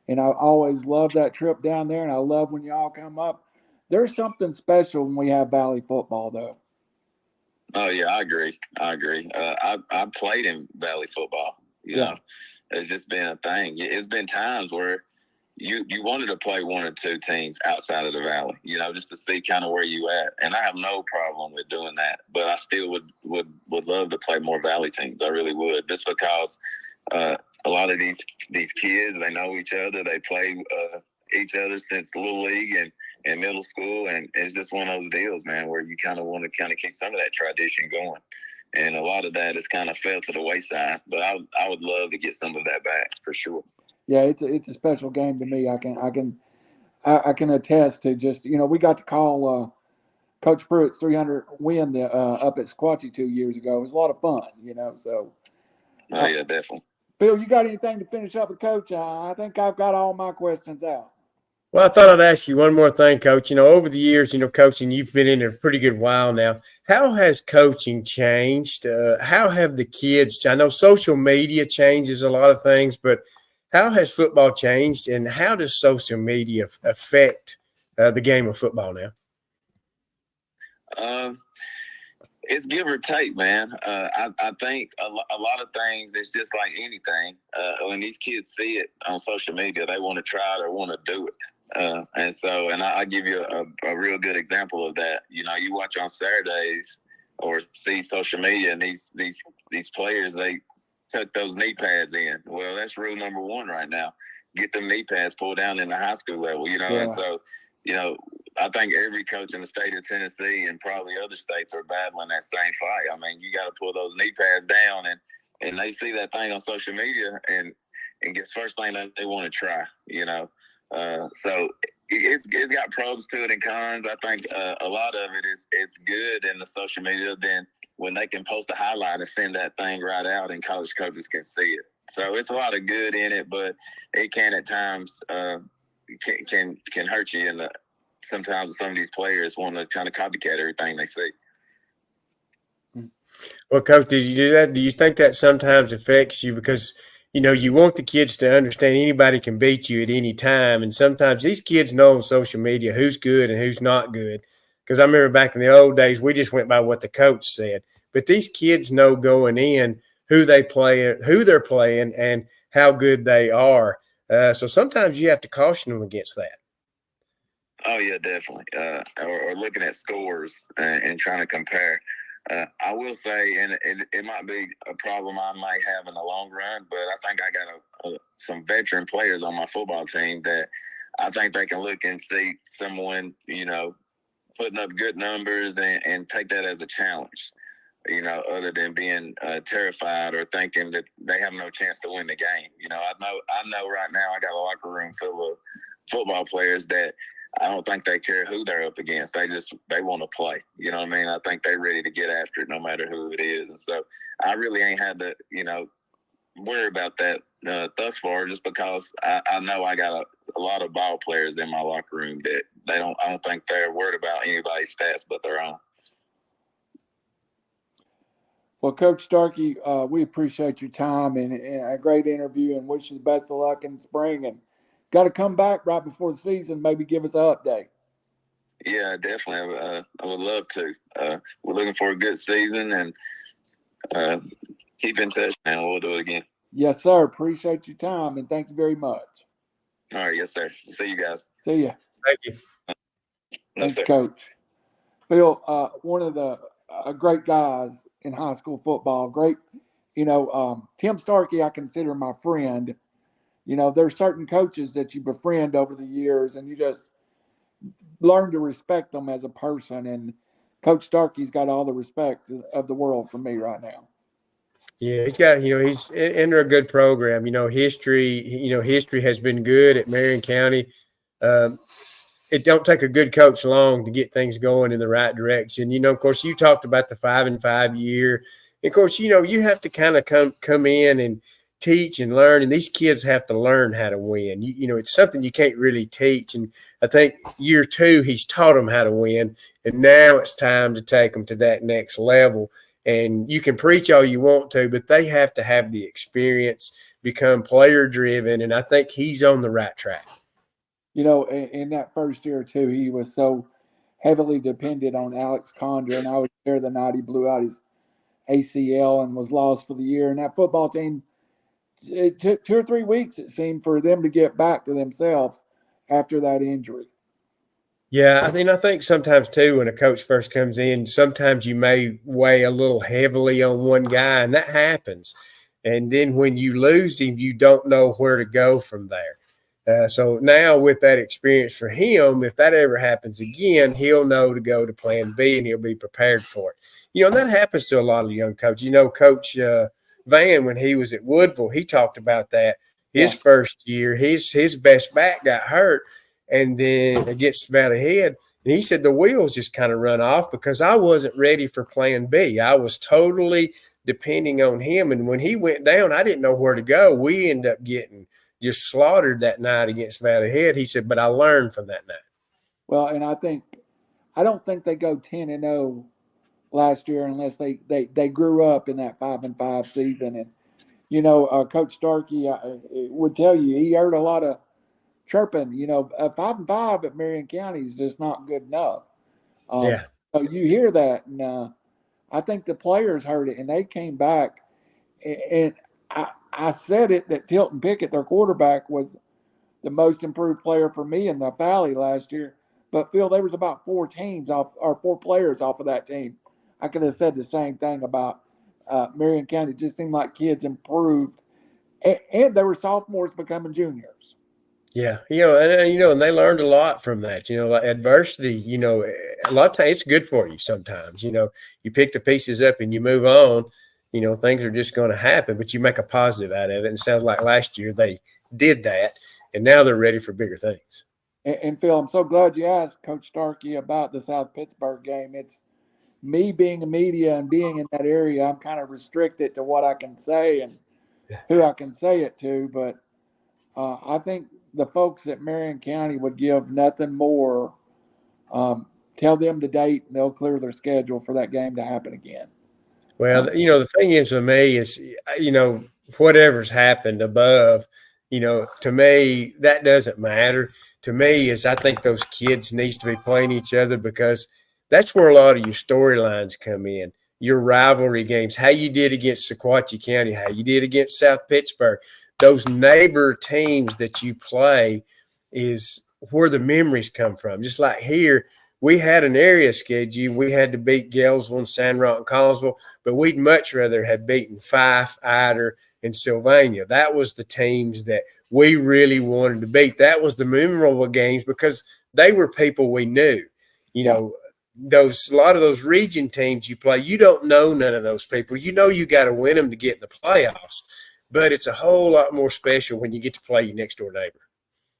I always love that trip down there, and I love when you all come up. There's something special when we have Valley football, though. Oh, yeah, I agree. I played in Valley football. It's just been a thing. It's been times where you wanted to play one or two teams outside of the Valley, just to see kind of where you at. And I have no problem with doing that, but I still would love to play more Valley teams. I really would, just because a lot of these kids, they know each other. They play each other since Little League and middle school, and it's just one of those deals, man, where you kind of want to kind of keep some of that tradition going. And a lot of that has kind of fell to the wayside, but I would love to get some of that back for sure. Yeah, it's a special game to me. I can attest to just we got to call Coach Pruitt's 300 win up at Squatchy 2 years ago. It was a lot of fun, So. Oh yeah, definitely. Phil, you got anything to finish up with Coach? I think I've got all my questions out. Well, I thought I'd ask you one more thing, Coach. Over the years, coaching, you've been in a pretty good while now. How has coaching changed? How have the kids? I know social media changes a lot of things, but how has football changed, and how does social media affect the game of football now? It's give or take, man. I think a lot of things, it's just like anything. When these kids see it on social media, they want to try it or want to do it. And I give you a real good example of that. You watch on Saturdays or see social media, and these players, they tuck those knee pads in. Well, that's rule number 1 right now. Get them knee pads pulled down in the high school level, Yeah. And so, I think every coach in the state of Tennessee and probably other states are battling that same fight. I mean, you got to pull those knee pads down, and they see that thing on social media, and guess first thing that they want to try, So it's got pros to it and cons. I think a lot of it is it's good in the social media. Then when they can post a highlight and send that thing right out, and college coaches can see it. So it's a lot of good in it, but it can at times can hurt you. And sometimes some of these players want to kind of copycat everything they see. Well, Coach, did you do that? Do you think that sometimes affects you? Because you want the kids to understand anybody can beat you at any time. And sometimes these kids know on social media who's good and who's not good. Because I remember back in the old days, we just went by what the coach said. But these kids know going in who they're playing, and how good they are. So sometimes you have to caution them against that. Oh yeah, definitely. Or looking at scores and trying to compare. I will say, and it might be a problem I might have in the long run, but I think I got some veteran players on my football team that I think they can look and see someone, putting up good numbers and take that as a challenge, other than being terrified or thinking that they have no chance to win the game. I know right now I got a locker room full of football players that I don't think they care who they're up against. They want to play. You know what I mean? I think they're ready to get after it no matter who it is. And so I really ain't had to, worry about that thus far, just because I know I got a lot of ball players in my locker room that I don't think they're worried about anybody's stats but their own. Well, Coach Starkey, we appreciate your time and a great interview, and wish you the best of luck in the spring. And got to come back right before the season, maybe give us an update. Yeah, definitely. I would love to. We're looking for a good season, and keep in touch, man. We'll do it again. Yes, sir. Appreciate your time, and thank you very much. All right. Yes, sir. See you guys. See ya. Thank you. Thanks, Coach. Phil, one of the great guys in high school football. Great, Tim Starkey, I consider my friend. There's certain coaches that you befriend over the years, and you just learn to respect them as a person. And Coach Starkey's got all the respect of the world for me right now. Yeah, he's under a good program. History has been good at Marion County. It don't take a good coach long to get things going in the right direction. Of course, you talked about the 5-5 year. And of course, you have to kind of come in and teach and learn, and these kids have to learn how to win. It's something you can't really teach. And I think year 2, he's taught them how to win, and now it's time to take them to that next level. And you can preach all you want to, but they have to have the experience, become player driven, and I think he's on the right track. In that first year or two, he was so heavily dependent on Alex Condra, and I was there the night he blew out his ACL and was lost for the year. And that football team, it took 2 or 3 weeks, it seemed, for them to get back to themselves after that injury. Yeah, I think sometimes too, when a coach first comes in, sometimes you may weigh a little heavily on one guy, and that happens. And then when you lose him, you don't know where to go from there. So now with that experience for him, if that ever happens again, he'll know to go to plan B, and he'll be prepared for it. And that happens to a lot of young coaches. Coach Van, when he was at Woodville, he talked about that. His first year, his best back got hurt, and then against Valley Head, and he said the wheels just kind of run off because I wasn't ready for plan B. I was totally depending on him, and when he went down, I didn't know where to go. We ended up getting just slaughtered that night against Valley Head. He said, but I learned from that night. Well, and I don't think they go 10-0 last year unless they grew up in that 5-5 season. And Coach Starkey would tell you he heard a lot of chirping. 5-5 at Marion County is just not good enough. Yeah. So you hear that, and I think the players heard it, and they came back. And I said it that Tilton Pickett, their quarterback, was the most improved player for me in the Valley last year. But Phil, there was about 4 players off of that team. I could have said the same thing about Marion County. It just seemed like kids improved, and they were sophomores becoming juniors. Yeah, and they learned a lot from that. Like adversity. A lot of times it's good for you. Sometimes, you pick the pieces up and you move on. Things are just going to happen, but you make a positive out of it. And it sounds like last year they did that, and now they're ready for bigger things. And Phil, I'm so glad you asked Coach Starkey about the South Pittsburgh game. It's me being a media and being in that area. I'm kind of restricted to what I can say and who I can say it to, but I think the folks at Marion County would give nothing more. Tell them the date, and they'll clear their schedule for that game to happen again. Well, the thing is with me is, whatever's happened above, to me, that doesn't matter. To me, is I think those kids needs to be playing each other because that's where a lot of your storylines come in. Your rivalry games, how you did against Sequatchie County, how you did against South Pittsburgh, those neighbor teams that you play is where the memories come from. Just like here, we had an area schedule. We had to beat Galesville and Sandrock and Collinsville, but we'd much rather have beaten Fife, Ider, and Sylvania. That was the teams that we really wanted to beat. That was the memorable games because they were people we knew. A lot of those region teams you play, you don't know none of those people. You got to win them to get in the playoffs, but it's a whole lot more special when you get to play your next door neighbor.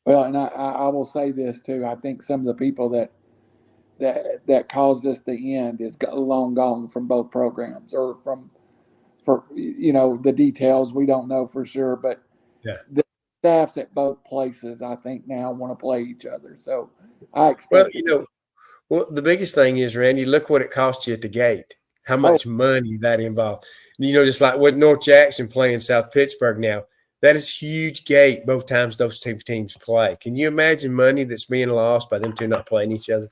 Well, and I will say this too. I think some of the people that caused us the end is long gone from both programs, or for the details we don't know for sure, but Yeah. the staffs at both places I think now want to play each other. So I Well, expect. the biggest thing is, Randy, look what it cost you at the gate. How Oh, much money that involved. Just like with North Jackson playing South Pittsburgh now, that is huge gate both times those two teams play. Can you imagine money that's being lost by them two not playing each other?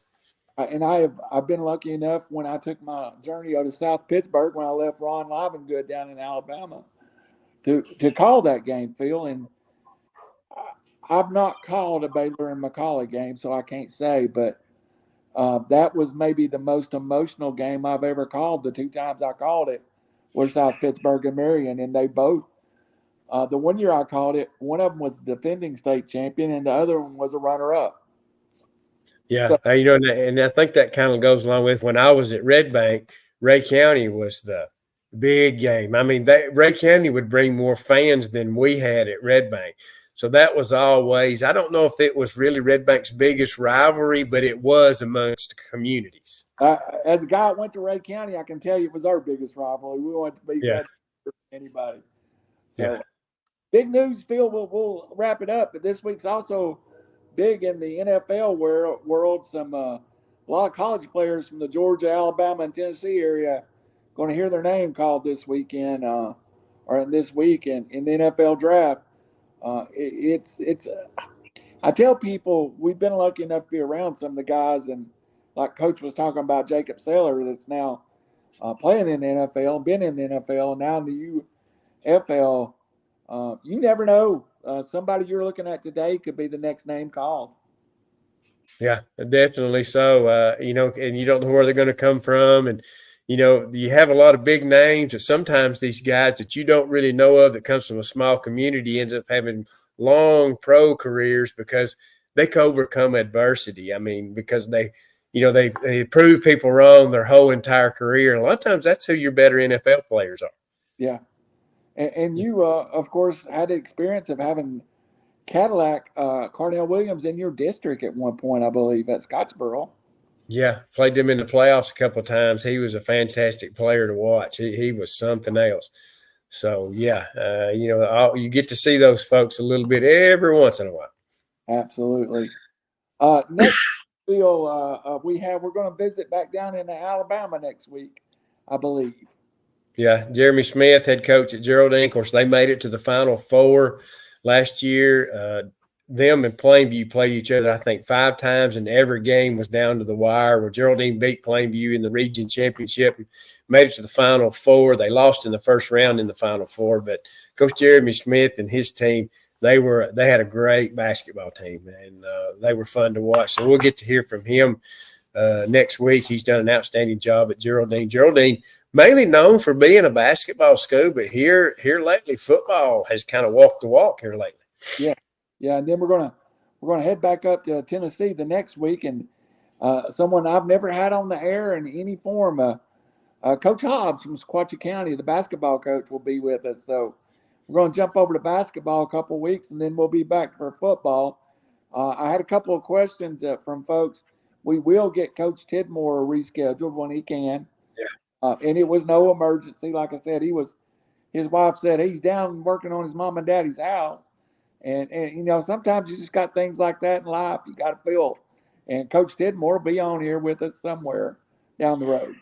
and I've been lucky enough when I took my journey out of South Pittsburgh when I left Ron Livengood down in Alabama to call that game, Phil. And I've not called a Baylor and McCallie game, so I can't say, but that was maybe the most emotional game I've ever called. The two times I called it were South Pittsburgh and Marion, and they both. The one year I called it, one of them was defending state champion, and the other one was a runner-up. Yeah, So, and I think that kind of goes along with when I was at Red Bank. Ray County was the big game. I mean, Ray County would bring more fans than we had at Red Bank. So that was always, I don't know if it was really Red Bank's biggest rivalry, but it was amongst communities. as a guy that went to Ray County, I can tell you it was our biggest rivalry. We wanted to beat Yeah, Red Bank anybody. yeah. So big news, Phil. We'll wrap it up. But this week's also big in the NFL world. A lot of college players from the Georgia, Alabama, and Tennessee area going to hear their name called this weekend, or this week in the NFL draft. It's. I tell people we've been lucky enough to be around some of the guys, and like Coach was talking about Jacob Saylor, that's now playing in the NFL, been in the NFL, and now in the UFL. You never know. Somebody you're looking at today could be the next name called. Yeah, definitely so. And you don't know where they're going to come from. And, you have a lot of big names, but sometimes these guys that you don't really know of that comes from a small community ends up having long pro careers because they can overcome adversity. I mean, because they prove people wrong their whole entire career. And a lot of times that's who your better NFL players are. Yeah, and you, of course, had the experience of having Cadillac, Carnell Williams in your district at one point, I believe, at Scottsboro. Yeah, played them in the playoffs a couple of times. He was a fantastic player to watch. He was something else. So yeah, you get to see those folks a little bit every once in a while. Absolutely. Next, Phil, we're going to visit back down in Alabama next week, I believe. Yeah, Jeremy Smith, head coach at Geraldine. Of course, they made it to the Final Four last year. Them and Plainview played each other, I think, 5 times, and every game was down to the wire. Where Geraldine beat Plainview in the region championship and made it to the Final Four. They lost in the first round in the Final Four, but Coach Jeremy Smith and his team, they had a great basketball team, and they were fun to watch. So we'll get to hear from him next week. He's done an outstanding job at Geraldine. Geraldine, mainly known for being a basketball school, but here lately, football has kind of walked the walk here lately. Yeah, yeah, and then we're gonna head back up to Tennessee the next week, and someone I've never had on the air in any form. Coach Hobbs from Sequatchie County, the basketball coach, will be with us. So we're going to jump over to basketball a couple of weeks, and then we'll be back for football. I had a couple of questions from folks. We will get Coach Tidmore rescheduled when he can. And it was no emergency. Like I said, his wife said he's down working on his mom and daddy's house. And sometimes you just got things like that in life you got to fill. And Coach Tidmore will be on here with us somewhere down the road.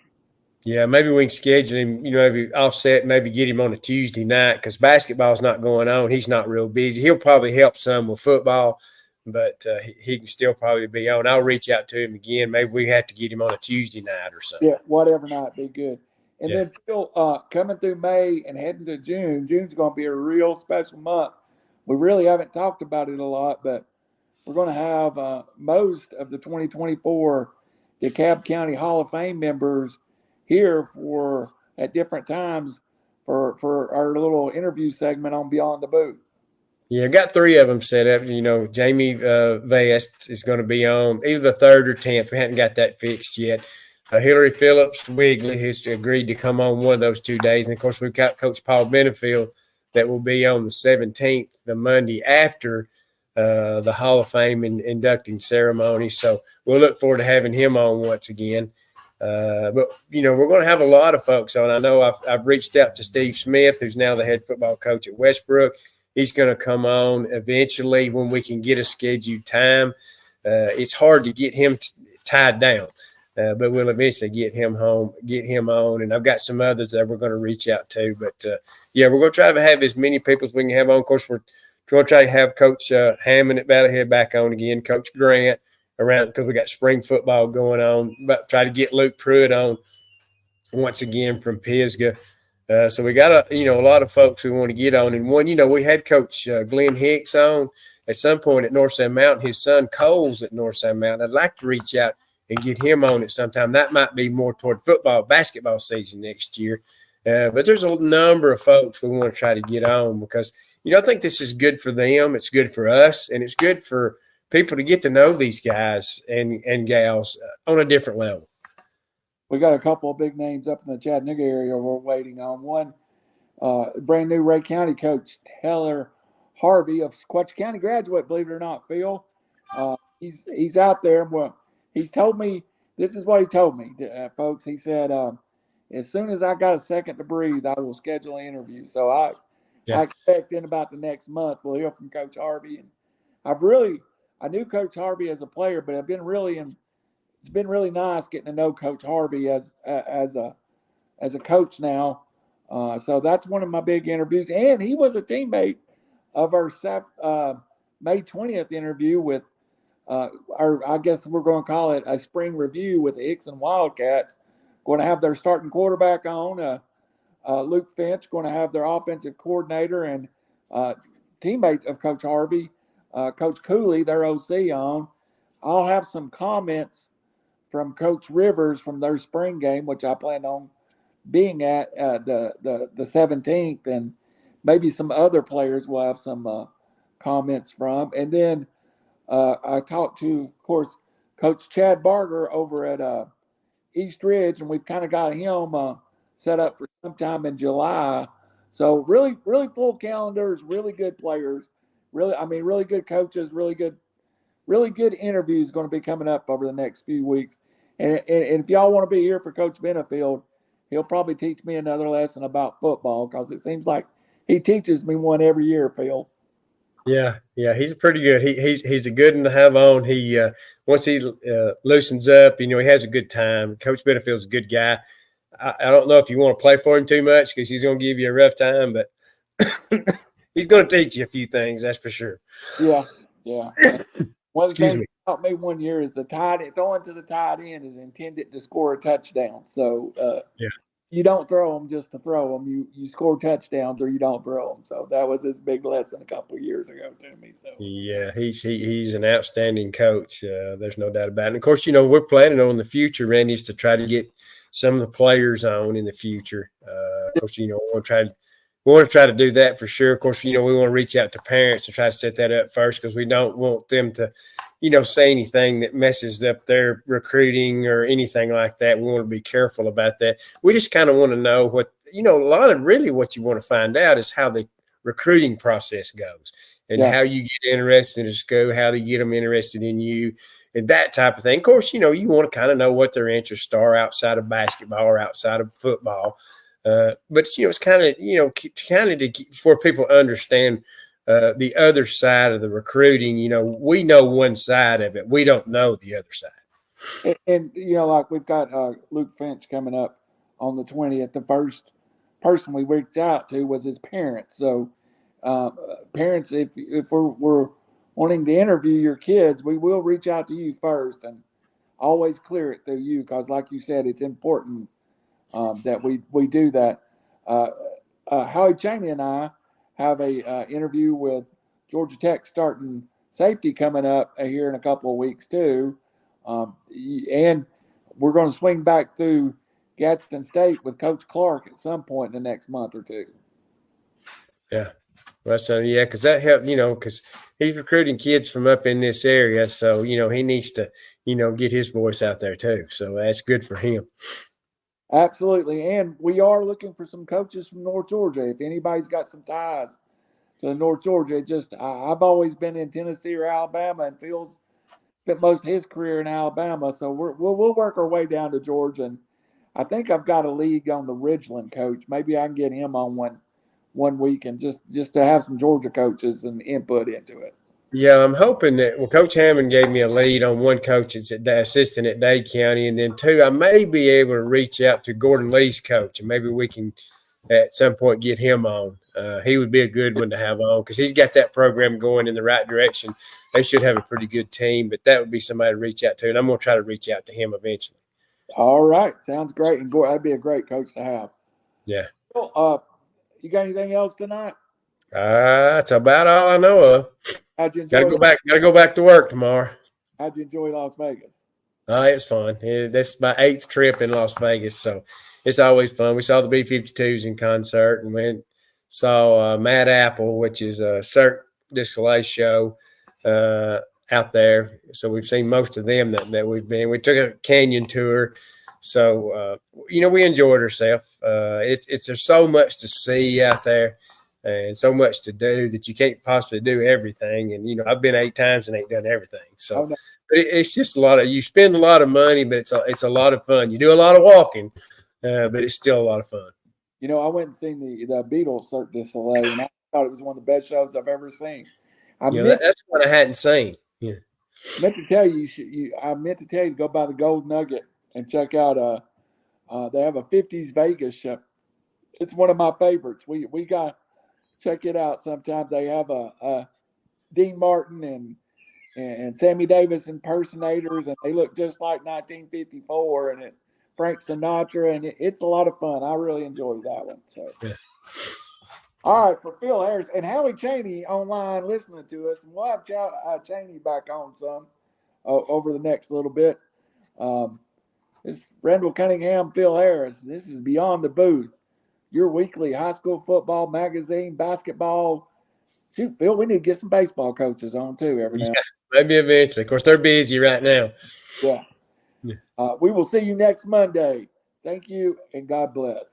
Yeah, maybe we can schedule him, maybe offset, maybe get him on a Tuesday night because basketball's not going on. He's not real busy. He'll probably help some with football, but he can still probably be on. I'll reach out to him again. Maybe we have to get him on a Tuesday night or something. Yeah, whatever night be good. And Yeah. then Phil, coming through May and heading to June. June's going to be a real special month. We really haven't talked about it a lot, but we're going to have most of the 2024 DeKalb County Hall of Fame members here for at different times for our little interview segment on Beyond the Boot. Yeah, got 3 of them set up. Jamie Vest is going to be on either the 3rd or 10th. We haven't got that fixed yet. Hillary Phillips Wigley has agreed to come on one of those 2 days. And, of course, we've got Coach Paul Benefield that will be on the 17th, the Monday after the Hall of Fame inducting ceremony. So we'll look forward to having him on once again. But we're going to have a lot of folks on. I know I've reached out to Steve Smith, who's now the head football coach at Westbrook. He's going to come on eventually when we can get a scheduled time. It's hard to get him tied down, but we'll eventually get him on. And I've got some others that we're going to reach out to. But, we're going to try to have as many people as we can have on. Of course, we're going to try to have Coach Hammond at Valleyhead back on again, Coach Grant around because we got spring football going on. But try to get Luke Pruitt on once again from Pisgah. So we got a lot of folks we want to get on. And one, we had Coach Glenn Hicks on at some point at North Sand Mountain. His son Cole's at North Sand Mountain. I'd like to reach out and get him on at some time. That might be more toward basketball season next year. But there's a number of folks we want to try to get on because, I think this is good for them. It's good for us, and it's good for people to get to know these guys and gals on a different level. We got a couple of big names up in the Chattanooga area we're waiting on. One, brand new Ray County coach, Taylor Harvey, of Sequatchie County graduate, believe it or not, Phil. He's out there. Well, he told me, this is what he told me, folks. He said, as soon as I got a second to breathe, I will schedule an interview. So I expect in about the next month we'll hear from Coach Harvey. And I knew Coach Harvey as a player, but it's been really nice getting to know Coach Harvey as a coach now. So that's one of my big interviews. And he was a teammate of our May 20th interview with I guess we're going to call it a spring review with the Ixon Wildcats. Going to have their starting quarterback on, Luke Finch, going to have their offensive coordinator and teammate of Coach Harvey, Coach Cooley, their OC on. I'll have some comments from Coach Rivers from their spring game, which I plan on being at the 17th, and maybe some other players will have some comments from. And then I talked to, of course, Coach Chad Barger over at East Ridge, and we've kind of got him set up for sometime in July. So really, really full calendars, really good players, really good coaches, really good interviews going to be coming up over the next few weeks. And if y'all want to be here for Coach Benefield, he'll probably teach me another lesson about football because it seems like he teaches me one every year, Phil. Yeah, he's a pretty good. He's a good one to have on. He once he loosens up, he has a good time. Coach Benefield's a good guy. I don't know if you want to play for him too much because he's going to give you a rough time, but he's going to teach you a few things, that's for sure. Yeah. One of the things that taught me one year is throwing to the tight end is intended to score a touchdown. So you don't throw them just to throw them. You score touchdowns or you don't throw them. So that was his big lesson a couple of years ago to me. So yeah, he's an outstanding coach. There's no doubt about it. And of course, we're planning on the future, Randy, is to try to get some of the players on in the future. Of course, we want to try to do that for sure. Of course, we want to reach out to parents and try to set that up first because we don't want them to, say anything that messes up their recruiting or anything like that. We want to be careful about that. We just kind of want to know what, a lot of really what you want to find out is how the recruiting process goes and how you get interested in school, how they get them interested in you and that type of thing. Of course, you want to kind of know what their interests are outside of basketball or outside of football. But it's kind of for people to understand the other side of the recruiting. We know one side of it. We don't know the other side. And like we've got Luke Finch coming up on the 20th. The first person we reached out to was his parents. So, parents, if we're wanting to interview your kids, we will reach out to you first and always clear it through you because, like you said, it's important that we do that. Uh, Howie Cheney and I have a interview with Georgia Tech starting safety coming up here in a couple of weeks too, and we're going to swing back through Gadsden State with Coach Clark at some point in the next month or two. Yeah. Well, so yeah, because that helped, because he's recruiting kids from up in this area. So, he needs to, get his voice out there too. So that's good for him. Absolutely. And we are looking for some coaches from North Georgia. If anybody's got some ties to North Georgia, I've always been in Tennessee or Alabama, and Phil's spent most of his career in Alabama. So we'll work our way down to Georgia. And I think I've got a league on the Ridgeland coach. Maybe I can get him on one week and just to have some Georgia coaches and input into it. Yeah, I'm hoping that. Well, Coach Hammond gave me a lead on one coach that's the assistant at Dade County, and then two, I may be able to reach out to Gordon Lee's coach, and maybe we can at some point get him on. He would be a good one to have on because he's got that program going in the right direction. They should have a pretty good team, but that would be somebody to reach out to, and I'm going to try to reach out to him eventually. All right, sounds great, and that'd be a great coach to have. Yeah. Well, you got anything else tonight? That's about all I know of. How'd you enjoy? Gotta go back to work tomorrow. How'd you enjoy Las Vegas? It's fun. That's my 8th trip in Las Vegas, so it's always fun. We saw the B-52s in concert and went saw Mad Apple, which is a Cirque du Soleil show out there. So we've seen most of them that we've been. We took a canyon tour. So, we enjoyed ourselves. There's so much to see out there and so much to do that you can't possibly do everything. And, I've been 8 times and ain't done everything. So it's just you spend a lot of money, but it's a lot of fun. You do a lot of walking, but it's still a lot of fun. I went and seen the Beatles Cirque du Soleil, and I thought it was one of the best shows I've ever seen. That's what I hadn't seen. Yeah. I meant to tell you to go by the Gold Nugget and check out. They have a '50s Vegas show. It's one of my favorites. We got check it out. Sometimes they have a Dean Martin and Sammy Davis impersonators, and they look just like 1954, and Frank Sinatra, and it's a lot of fun. I really enjoyed that one. So. Yeah. All right, for Phil Harris and Howie Cheney online listening to us, and we'll have Cheney back on some over the next little bit. This is Randall Cunningham, Phil Harris. This is Beyond the Booth, your weekly high school football magazine, basketball. Shoot, Phil, we need to get some baseball coaches on too every now and then. Maybe eventually. Of course, they're busy right now. Yeah. We will see you next Monday. Thank you, and God bless.